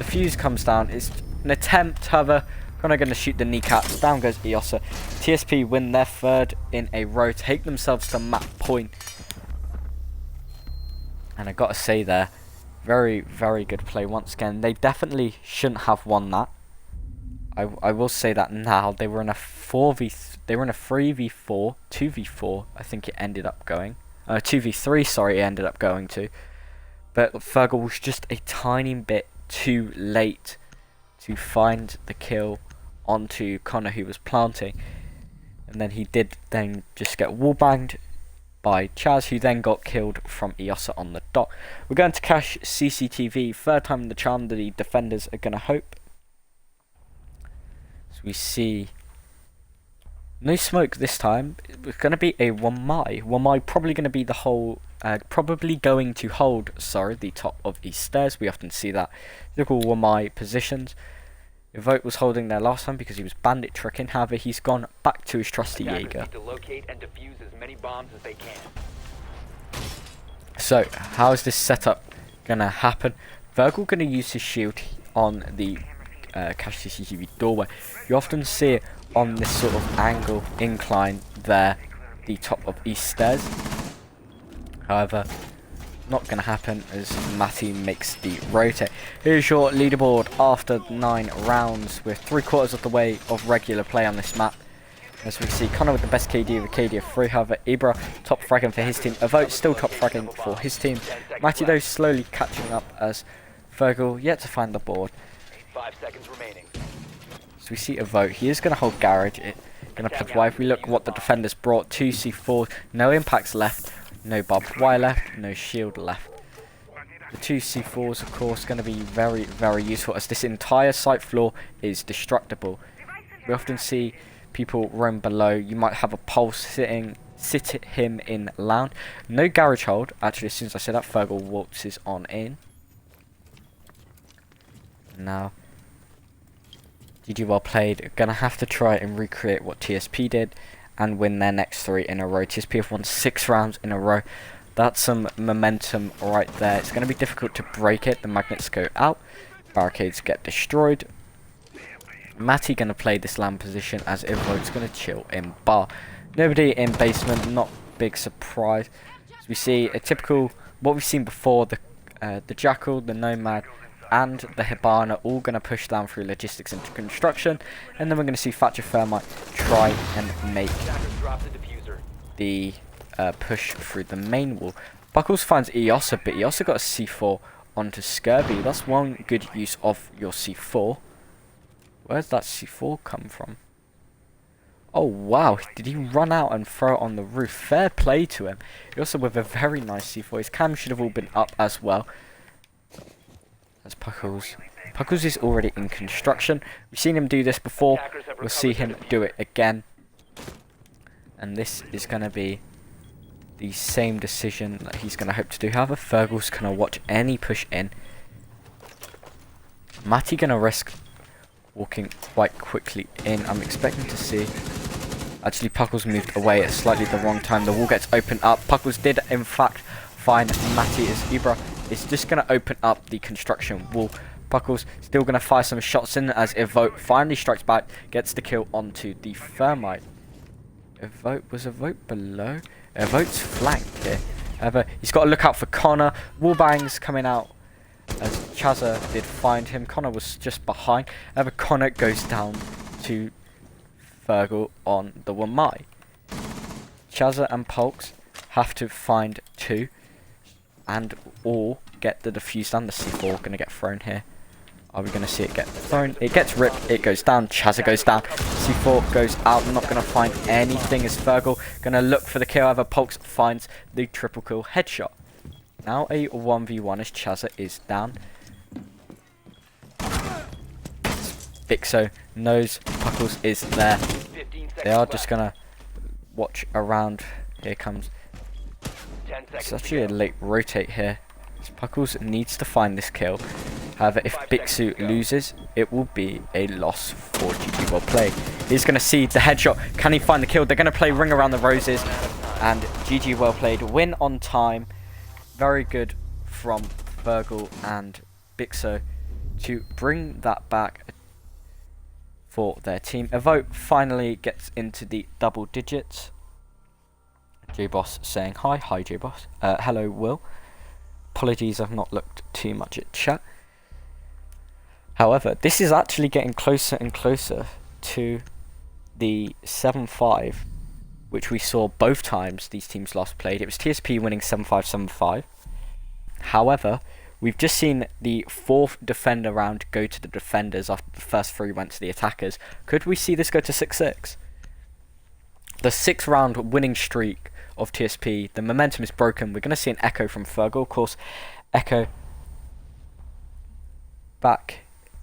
fuse comes down. It's an attempt, however, Connor going to shoot the kneecaps. Down goes Iosa. TSP win their 3rd in a row, take themselves to map point. And I got to say there, very, very good play once again. They definitely shouldn't have won that. I will say that now. They were in a 3v4, 2v4, I think it ended up going. 2v3, sorry, it ended up going to. But Fergal was just a tiny bit too late to find the kill onto Connor, who was planting. And then he did then just get wallbanged by Chaz, who then got killed from Iosa on the dot. We're going to cache CCTV, third time in the charm. The defenders are going to hope. So we see no smoke this time. It's going to be a Wamai. Wamai probably going to be the whole, probably going to hold, sorry, the top of East Stairs. We often see that. Typical Wamai positions. Evoke was holding there last time because he was bandit tricking. However, he's gone back to his trusty Jaeger. Need to locate and defuse as many bombs as they can. So, how is this setup gonna happen? Virgil gonna use his shield on the cache CCTV doorway. You often see it on this sort of angle incline there, the top of East Stairs. However, not going to happen as Matty makes the rotate. Here's your leaderboard after 9 rounds. We're 3/4 of the way of regular play on this map. As we see, Connor with the best KD of a KD of 3. However, Ibra top fragging for his team. Evoke still top fragging for his team. Matty though slowly catching up as Fergal yet to find the board. 5 seconds remaining. So we see Evoke. He is going to hold Garage. Going to play wide. If we look what the defenders brought, 2 C4, no impacts left. No barbed wire left, no shield left. The 2 C4s, of course, going to be very, very useful as this entire site floor is destructible. We often see people roam below. You might have a pulse sit him in lounge. No garage hold. Actually, as soon as I say that, Fergal waltzes on in. Now, GG well played. Going to have to try and recreate what TSP did and win their next 3 in a row. TSP have won 6 rounds in a row. That's some momentum right there. It's going to be difficult to break it. The magnets go out. Barricades get destroyed. Matty going to play this land position as Evoke's going to chill in bar. Nobody in basement. Not big surprise. As we see a typical, what we've seen before, the Jackal, the Nomad, and the Hibana all going to push down through logistics into construction, and then we're going to see Thatcher Thermite try and make the push through the main wall. Buckles finds Iosa, but Iosa got a C4 onto Scurvy. That's one good use of your C4. Where's that C4 come from? Oh wow, did he run out and throw it on the roof? Fair play to him. Iosa with a very nice C4. His cam should have all been up as well. That's Puckles. Puckles is already in construction. We've seen him do this before. We'll see him do it again. And this is going to be the same decision that he's going to hope to do. However, Fergal's going to watch any push in. Matty going to risk walking quite quickly in. I'm expecting to see... Actually, Puckles moved away at slightly the wrong time. The wall gets opened up. Puckles did, in fact, find Matty as Ibra. It's just going to open up the construction wall. Puckles still going to fire some shots in as Evoke finally strikes back, gets the kill onto the Thermite. Was Evoke below? Evoke's flanked here. However, he's got to look out for Connor. Wallbangs coming out as Chazza did find him. Connor was just behind. However, Connor goes down to Fergal on the Wamai. Chazza and Pulks have to find 2. And or get the defuse down. The C4 going to get thrown here. Are we going to see it get thrown? It gets ripped. It goes down. Chazza goes down. C4 goes out. Not going to find anything as Fergal going to look for the kill. However, Pulks finds the triple kill headshot. Now a 1v1 as Chazza is down. Bixo knows Puckles is there. They are just going to watch around. Here comes... It's actually a late rotate here. Puckles needs to find this kill. However, if Bixu loses, it will be a loss for GG well played. He's going to see the headshot. Can he find the kill? They're going to play Ring Around the Roses. And GG well played. Win on time. Very good from Fergal and Bixo to bring that back for their team. Evoke finally gets into the double digits. J-Boss saying hi. Hi, J-Boss. Hello, Will. Apologies, I've not looked too much at chat. However, this is actually getting closer and closer to the 7-5, which we saw both times these teams last played. It was TSP winning 7-5, 7-5. However, we've just seen the 4th defender round go to the defenders after the first 3 went to the attackers. Could we see this go to 6-6? The 6th round winning streak of TSP, the momentum is broken. We're going to see an echo from Fergal. Of course, echo back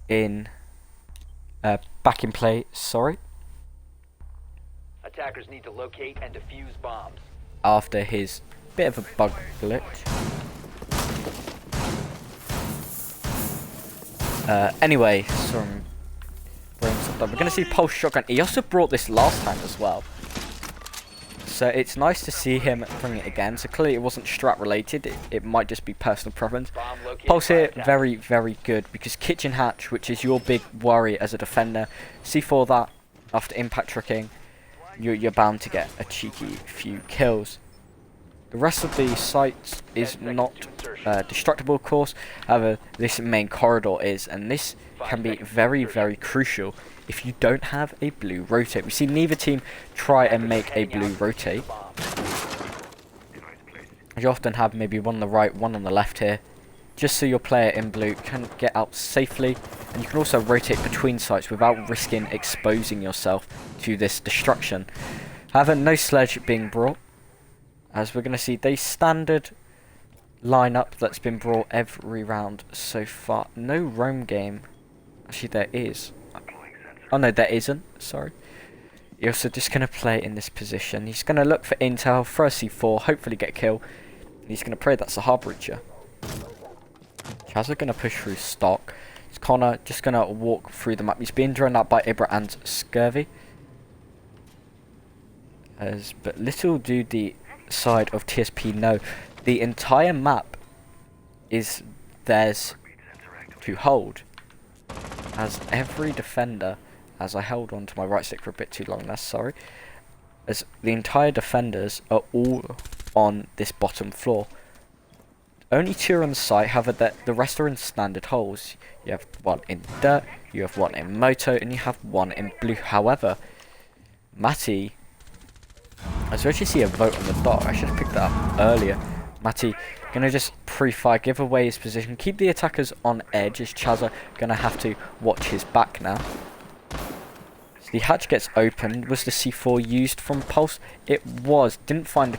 in play, sorry. Attackers need to locate and defuse bombs. After his bit of a bug glitch. Anyway, some brains up. We're going to see Pulse Shotgun. He also brought this last time as well. So it's nice to see him bring it again. So clearly it wasn't strat related. It might just be personal preference. Pulse here, very, very good. Because Kitchen Hatch, which is your big worry as a defender. C4 that after impact tricking. You're bound to get a cheeky few kills. The rest of the site is not destructible, of course. However, this main corridor is, and this can be very, very crucial if you don't have a blue rotate. We see neither team try and make a blue rotate. You often have maybe one on the right, one on the left here, just so your player in blue can get out safely. And you can also rotate between sites without risking exposing yourself to this destruction. However, no sledge being brought, as we're going to see the standard lineup that's been brought every round so far. No roam game. Actually, there is. Oh no, there isn't. Sorry. You're also just going to play in this position. He's going to look for intel, throw a C4, hopefully get a kill. And he's going to pray that's a hard breacher. Chaz are going to push through stock. It's Connor just going to walk through the map. He's being drawn out by Ibra and Scurvy. But little do the side of TSP know, the entire map is theirs to hold. As every defender, as I held on to my right stick for a bit too long there, sorry. As the entire defenders are all on this bottom floor. Only 2 are on the site, however the rest are in standard holes. You have 1 in dirt, you have 1 in moto, and you have 1 in blue. However, Matty, as we actually see a vote on the dot, I should have picked that up earlier. Matty gonna just pre-fire, give away his position, keep the attackers on edge, as Chazza gonna have to watch his back now. So the hatch gets opened. Was the C4 used from Pulse? It was. Didn't find a,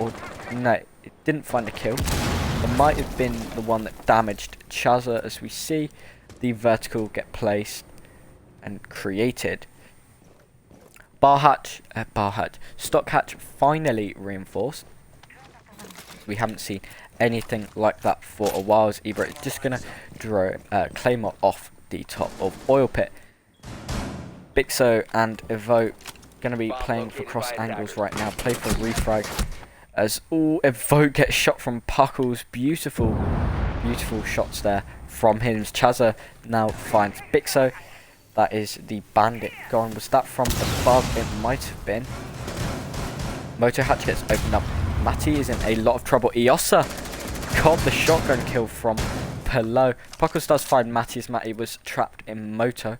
or no, it didn't find a kill. It might have been the one that damaged Chazza, as we see the vertical get placed and created. Stock hatch finally reinforced. We haven't seen anything like that for a while, as Ibra is just going to draw Claymore off the top of Oil Pit. Bixo and Evo going to be playing for cross angles right now. Play for refrag. As Evo gets shot from Puckles. Beautiful, beautiful shots there from him. Chazza now finds Bixo. That is the bandit gone. Was that from above? It might have been. Moto hatch gets opened up. Matty is in a lot of trouble. Iosa got the shotgun kill from below. Puckles does find Matty, as Matty was trapped in Moto.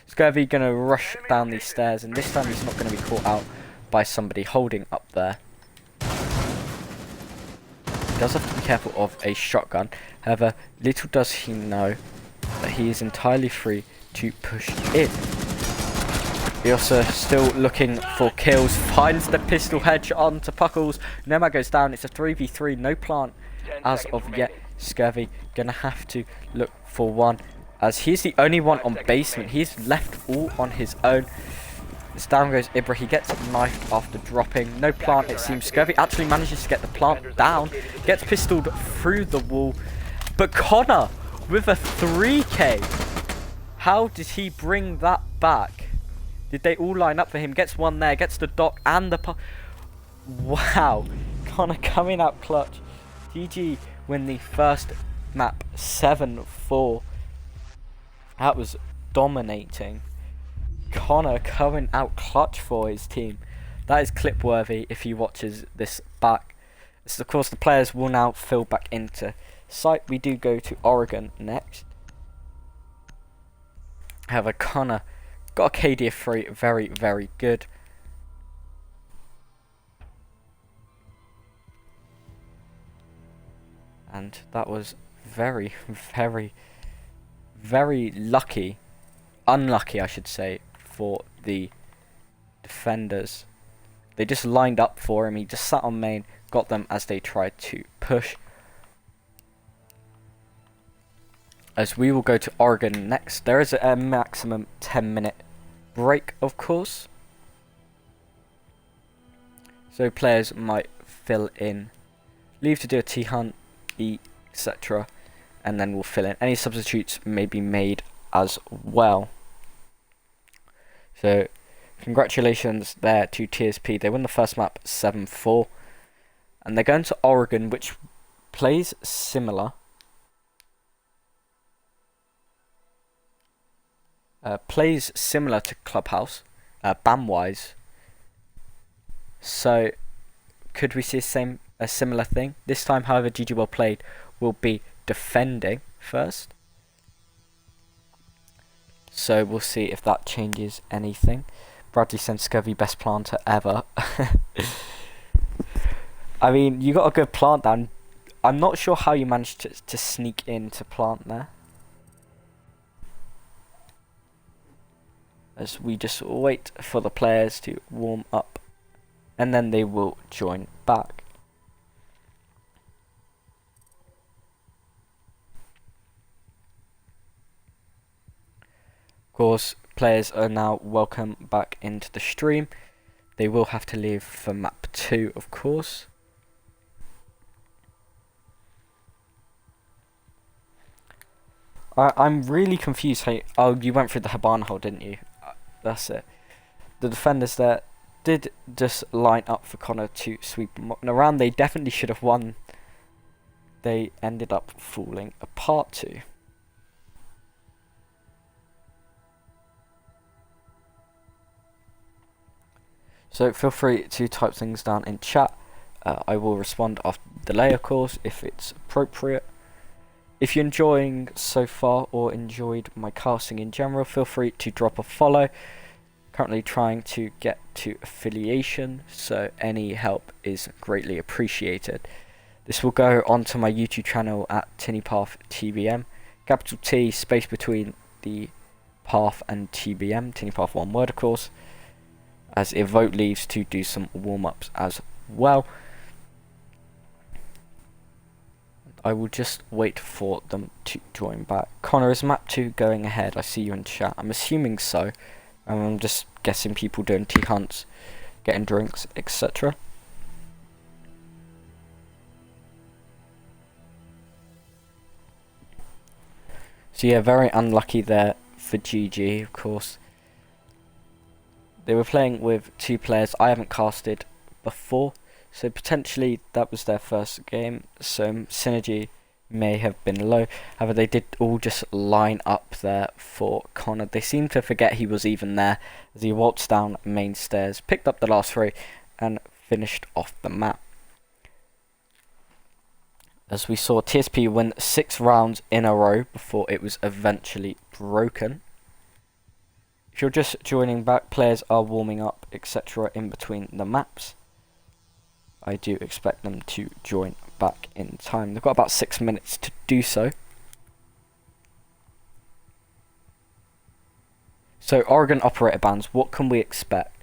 Scurvy going to rush down these stairs, and this time he's not going to be caught out by somebody holding up there. He does have to be careful of a shotgun. However, little does he know that he is entirely free to push in. Iosa still looking for kills, finds the pistol headshot onto Puckles. Nomad goes down. It's a 3v3, no plant as of yet. Scurvy gonna have to look for one, as he's the only one on basement. He's left all on his own. As down goes Ibra. He gets knifed after dropping. No plant, it seems. Scurvy actually manages to get the plant down. Gets pistoled through the wall. But Connor with a 3k. How did he bring that back? Did they all line up for him? Gets one there. Gets the dock and the wow. Connor coming out clutch. GG win the first map 7-4. That was dominating. Connor coming out clutch for his team. That is clip worthy if he watches this back. So of course the players will now fill back into site. We do go to Oregon next. However, Connor got a KD of 3, very, very good. And that was very, very, very lucky, unlucky I should say, for the defenders. They just lined up for him, he just sat on main, got them as they tried to push. As we will go to Oregon next. There is a maximum 10-minute break, of course. So players might fill in, leave to do a T-hunt, eat, etc. And then we'll fill in. Any substitutes may be made as well. So congratulations there to TSP. They won the first map 7-4. And they're going to Oregon, which plays similar. Plays similar to Clubhouse, ban-wise. So, could we see a similar thing? This time, however, GG Well Played will be defending first. So, we'll see if that changes anything. Bradley sent Scurvy best planter ever. I mean, you got a good plant down. I'm not sure how you managed to sneak in to plant there. As we just wait for the players to warm up, and then they will join back. Of course, players are now welcome back into the stream. They will have to leave for map 2, of course. I'm really confused. Oh, you went through the Habana hole, didn't you? That's it. The defenders there did just line up for Connor to sweep them around. They definitely should have won. They ended up falling apart too. So feel free to type things down in chat. I will respond after the delay, of course, if it's appropriate. If you're enjoying so far or enjoyed my casting in general, feel free to drop a follow. Currently trying to get to affiliation, so any help is greatly appreciated. This will go onto my YouTube channel at TinnyPath TBM. Capital T, space between the path and TBM, TinnyPath one word of course. As Evoke leaves to do some warm-ups as well. I will just wait for them to join back. Connor, is map 2 going ahead? I see you in chat. I'm assuming so. I'm just guessing people doing tea hunts, getting drinks, etc. So yeah, very unlucky there for GG, of course. They were playing with 2 players I haven't casted before. So potentially that was their first game, so synergy may have been low. However, they did all just line up there for Connor. They seemed to forget he was even there as he waltzed down main stairs, picked up the last 3 and finished off the map. As we saw TSP win 6 rounds in a row before it was eventually broken. If you're just joining back, players are warming up, etc. in between the maps. I do expect them to join back in time. They've got about 6 minutes to do so. So Oregon operator bans, what can we expect?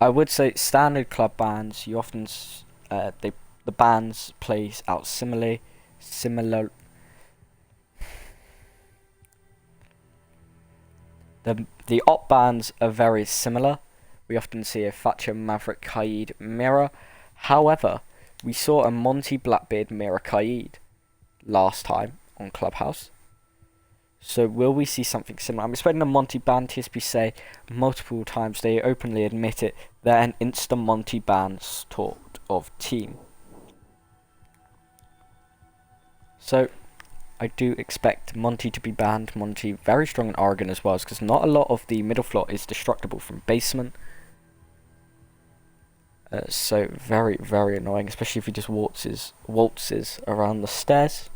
I would say standard club bans. You often the bans plays out similar. The op bans are very similar. We often see a Thatcher, Maverick, Kaid, Mirror. However, we saw a Monty Blackbeard Mirror Kaid last time on Clubhouse. So will we see something similar? I'm expecting a Monty ban. TSP say multiple times, they openly admit it, they're an instant Monty ban sort of team. So I do expect Monty to be banned. Monty very strong in Oregon as well, because not a lot of the middle floor is destructible from basement. So very, very annoying, especially if he just waltzes around the stairs.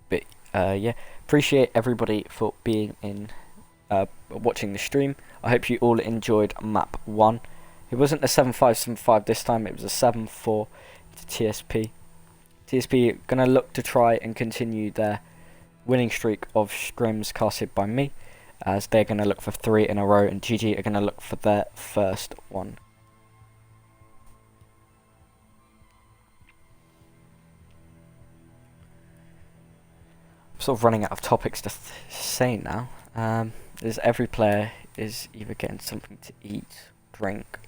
But yeah, appreciate everybody for being in, watching the stream. I hope you all enjoyed map 1. It wasn't a 7-5-7-5 this time, it was a 7-4 to TSP. TSP going to look to try and continue their winning streak of scrims casted by me, as they're going to look for 3 in a row, and GG are going to look for their first one. I'm sort of running out of topics to say now. As every player is either getting something to eat, drink,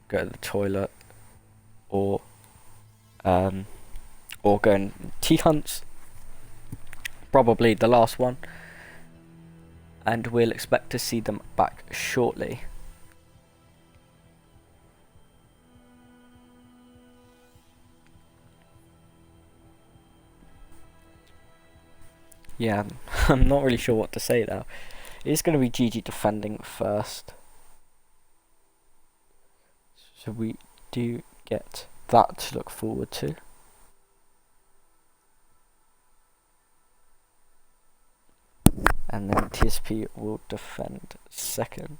go to the toilet, or going tea hunts. Probably the last one, and we'll expect to see them back shortly. Yeah, I'm not really sure what to say now. It's going to be GG defending first, so we do get that to look forward to. And then TSP will defend second.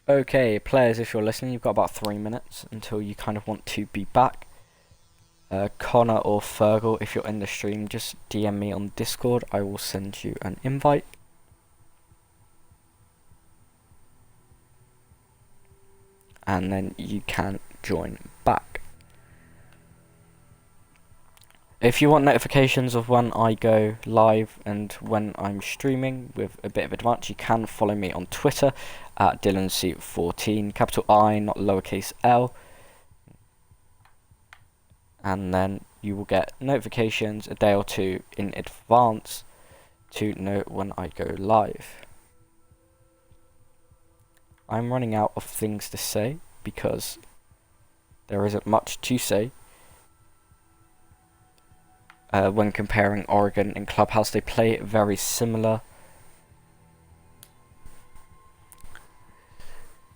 Okay, players, if you're listening, you've got about 3 minutes until you kind of want to be back. Connor or Fergal, if you're in the stream, just DM me on Discord. I will send you an invite. And then you can join back. If you want notifications of when I go live and when I'm streaming with a bit of advance, you can follow me on Twitter at DylanC14, capital I, not lowercase l. And then you will get notifications a day or two in advance to know when I go live. I'm running out of things to say because there isn't much to say. When comparing Oregon and Clubhouse, they play very similar.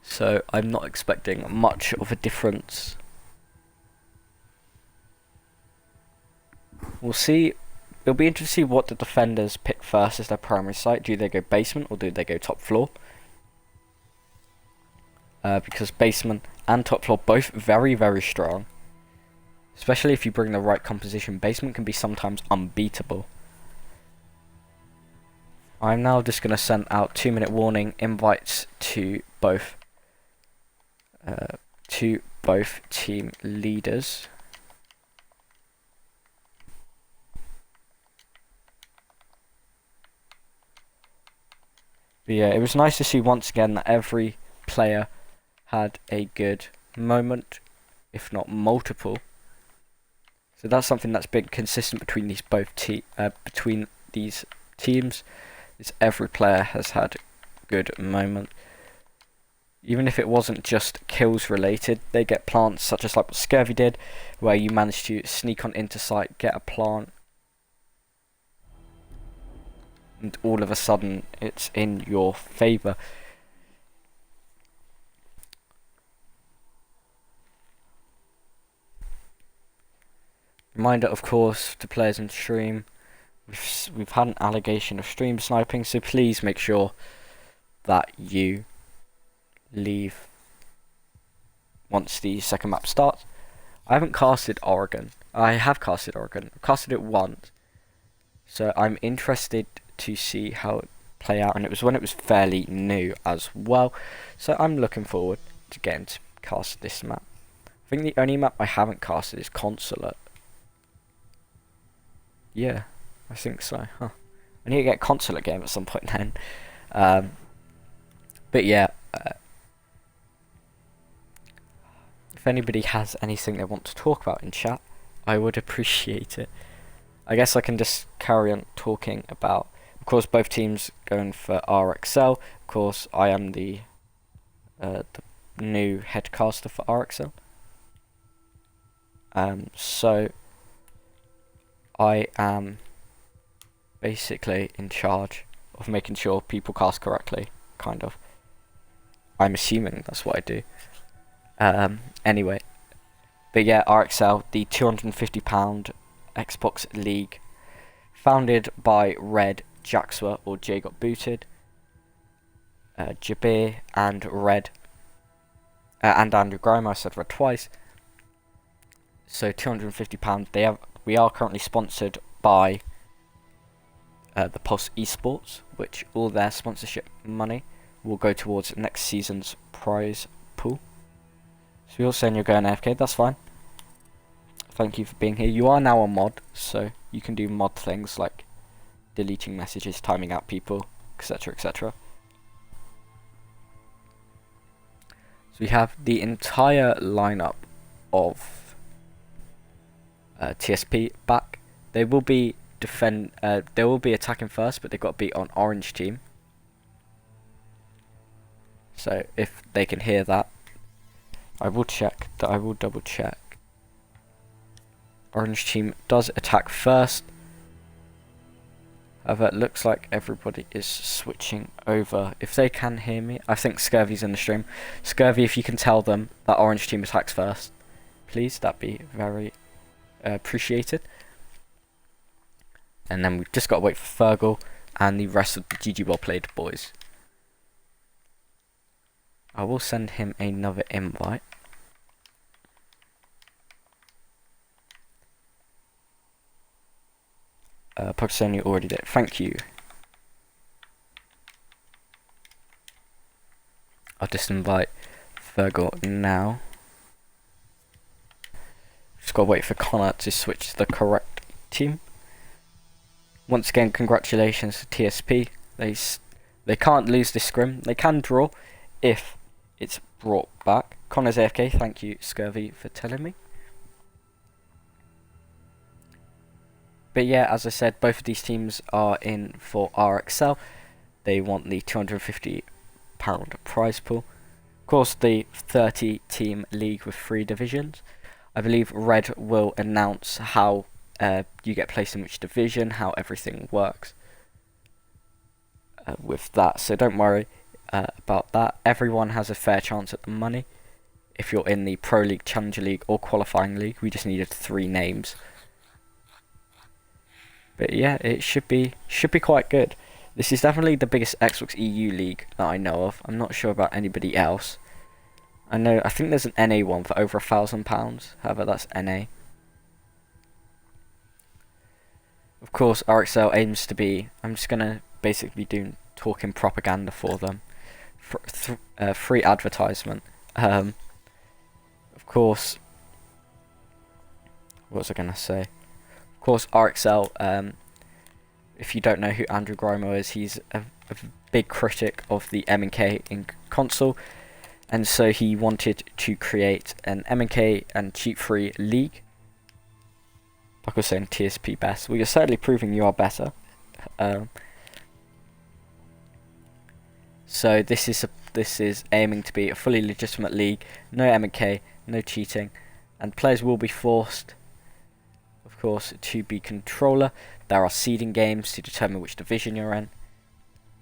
So I'm not expecting much of a difference. We'll see. It'll be interesting to see what the defenders pick first as their primary site. Do they go basement or do they go top floor? Because basement and top floor both very, very strong. Especially if you bring the right composition, basement can be sometimes unbeatable. I'm now just going to send out 2-minute warning invites to both team leaders. But yeah, it was nice to see once again that every player had a good moment, if not multiple. So that's something that's been consistent between these teams. Is every player has had good moment. Even if it wasn't just kills related, they get plants such as like what Scurvy did, where you manage to sneak on into site, get a plant, and all of a sudden it's in your favour. Reminder, of course, to players in stream, we've had an allegation of stream sniping, so please make sure that you leave once the second map starts. I haven't casted Oregon. I have casted Oregon. I've casted it once, so I'm interested to see how it play out, and it was when it was fairly new as well, so I'm looking forward to getting to cast this map. I think the only map I haven't casted is Consulate. Yeah, I think so. Huh. I need to get a Consulate game at some point then. But yeah, if anybody has anything they want to talk about in chat, I would appreciate it. I guess I can just carry on talking about, of course, both teams going for RXL. Of course, I am the new headcaster for RXL. So I am basically in charge of making sure people cast correctly, kind of. I'm assuming that's what I do. Anyway, But yeah, RXL, the £250 Xbox League, founded by Red, Jaxwa, or Jay Got Booted, Jabir, and Red, and Andrew Grime. I said Red twice. So £250. We are currently sponsored by the Pulse Esports, which all their sponsorship money will go towards next season's prize pool. So you're saying you're going AFK, that's fine. Thank you for being here. You are now a mod, so you can do mod things like deleting messages, timing out people, etc, etc. So we have the entire lineup of TSP back. They will be attacking first, but they've got to be on orange team. So if they can hear that, I will double check. Orange team does attack first. However, it looks like everybody is switching over. If they can hear me, I think Scurvy's in the stream. Scurvy, if you can tell them that orange team attacks first, please, that'd be very appreciated. And then we've just got to wait for Fergal and the rest of the GG Well Played boys. I will send him another invite. Pakistani already did. Thank you. I'll just invite Fergal now. Just gotta wait for Connor to switch to the correct team. Once again, congratulations to TSP. They can't lose this scrim. They can draw if it's brought back. Connor's AFK. Thank you, Scurvy, for telling me. But yeah, as I said, both of these teams are in for RXL. They want the £250 prize pool. Of course, the 30-team league with 3 divisions. I believe Red will announce how you get placed in which division, how everything works with that. So don't worry about that. Everyone has a fair chance at the money. If you're in the Pro League, Challenger League, or Qualifying League, we just needed 3 names. But yeah, it should be quite good. This is definitely the biggest Xbox EU league that I know of. I'm not sure about anybody else. I think there's an NA one for over £1,000. However, that's NA. Of course, RXL aims to be. I'm just gonna basically be talking propaganda for them. Free advertisement. Of course. What was I gonna say? Of course, RXL, if you don't know who Andrew Grimo is, he's a big critic of the M&K in console, and so he wanted to create an M&K and cheat-free league. Like I was saying, TSP best. Well, you're certainly proving you are better. So this is aiming to be a fully legitimate league, no M&K, no cheating, and players will be forced, of course, to be controller. There are seeding games to determine which division you're in,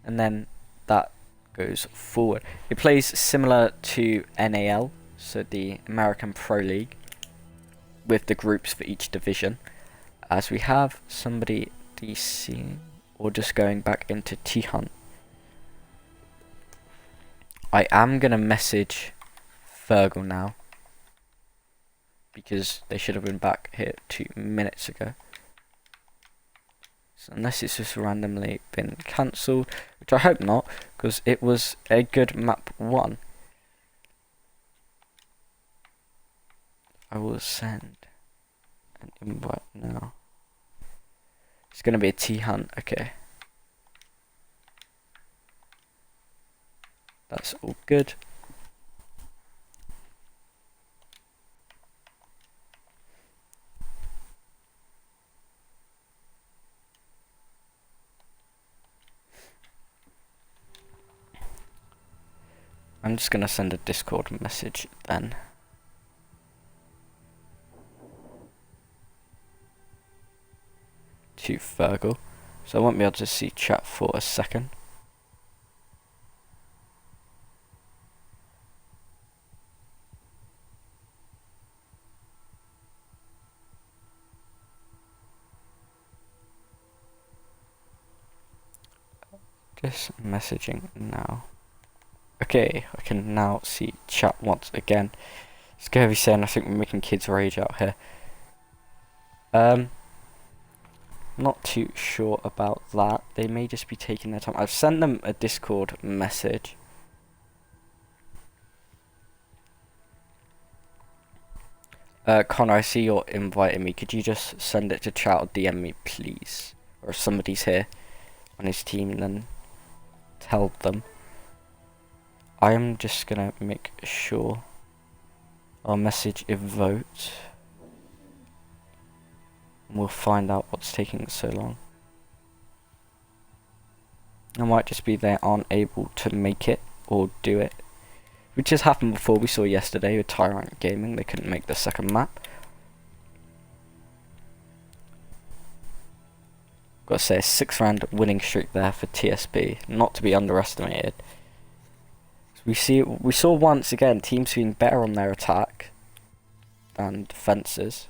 and then that goes forward. It plays similar to NAL, so the American Pro League, with the groups for each division. As we have somebody DC, or just going back into T-Hunt. I am going to message Fergal now, because they should have been back here 2 minutes ago. So unless it's just randomly been cancelled, which I hope not, because it was a good map 1. I will send an invite now. It's going to be a T-Hunt, okay. That's all good. I'm just going to send a Discord message then. To Fergal. So I won't be able to see chat for a second. Just messaging now. Okay, I can now see chat once again. Scurvy saying I think we're making kids rage out here. Not too sure about that. They may just be taking their time. I've sent them a Discord message. Connor, I see you're inviting me. Could you just send it to chat or DM me, please? Or if somebody's here on his team, then tell them. I am just gonna make sure our message a vote. We'll find out what's taking so long. It might just be they aren't able to make it or do it. Which has happened before. We saw yesterday with Tyrant Gaming. They couldn't make the second map. Gotta say, a 6-round winning streak there for TSP. Not to be underestimated. We saw once again teams being better on their attack than defences.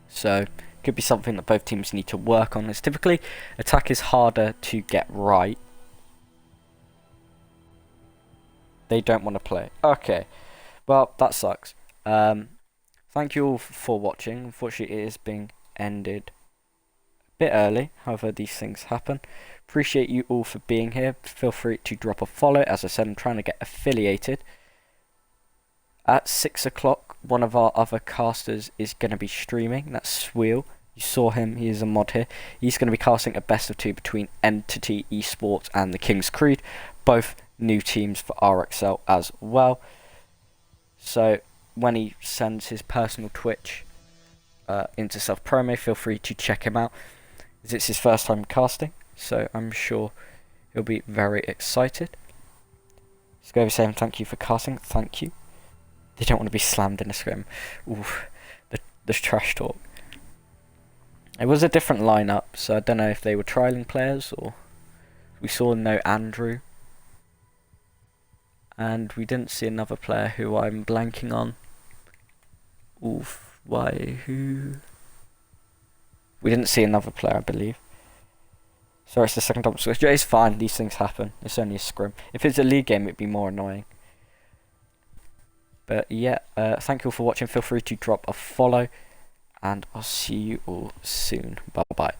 So, could be something that both teams need to work on. As typically, attack is harder to get right. They don't want to play. Okay, well, that sucks. Thank you all for watching. Unfortunately, it is being ended a bit early. However, these things happen. Appreciate you all for being here. Feel free to drop a follow. As I said, I'm trying to get affiliated. At 6 o'clock, one of our other casters is going to be streaming. That's Sweel. You saw him. He is a mod here. He's going to be casting a best of 2 between Entity Esports and the King's Creed. Both new teams for RXL as well. So when he sends his personal Twitch into self-promo, feel free to check him out. As it's his first time casting, so I'm sure he'll be very excited. Just go over saying thank you for casting. Thank you. They don't want to be slammed in a scrim. Oof, the trash talk. It was a different lineup, so I don't know if they were trialing players or... We saw no Andrew. And we didn't see another player who I'm blanking on. Oof, why, who? We didn't see another player, I believe. Sorry, it's the second time. It's fine, these things happen. It's only a scrim. If it's a league game, it'd be more annoying. But yeah, thank you all for watching. Feel free to drop a follow. And I'll see you all soon. Bye-bye.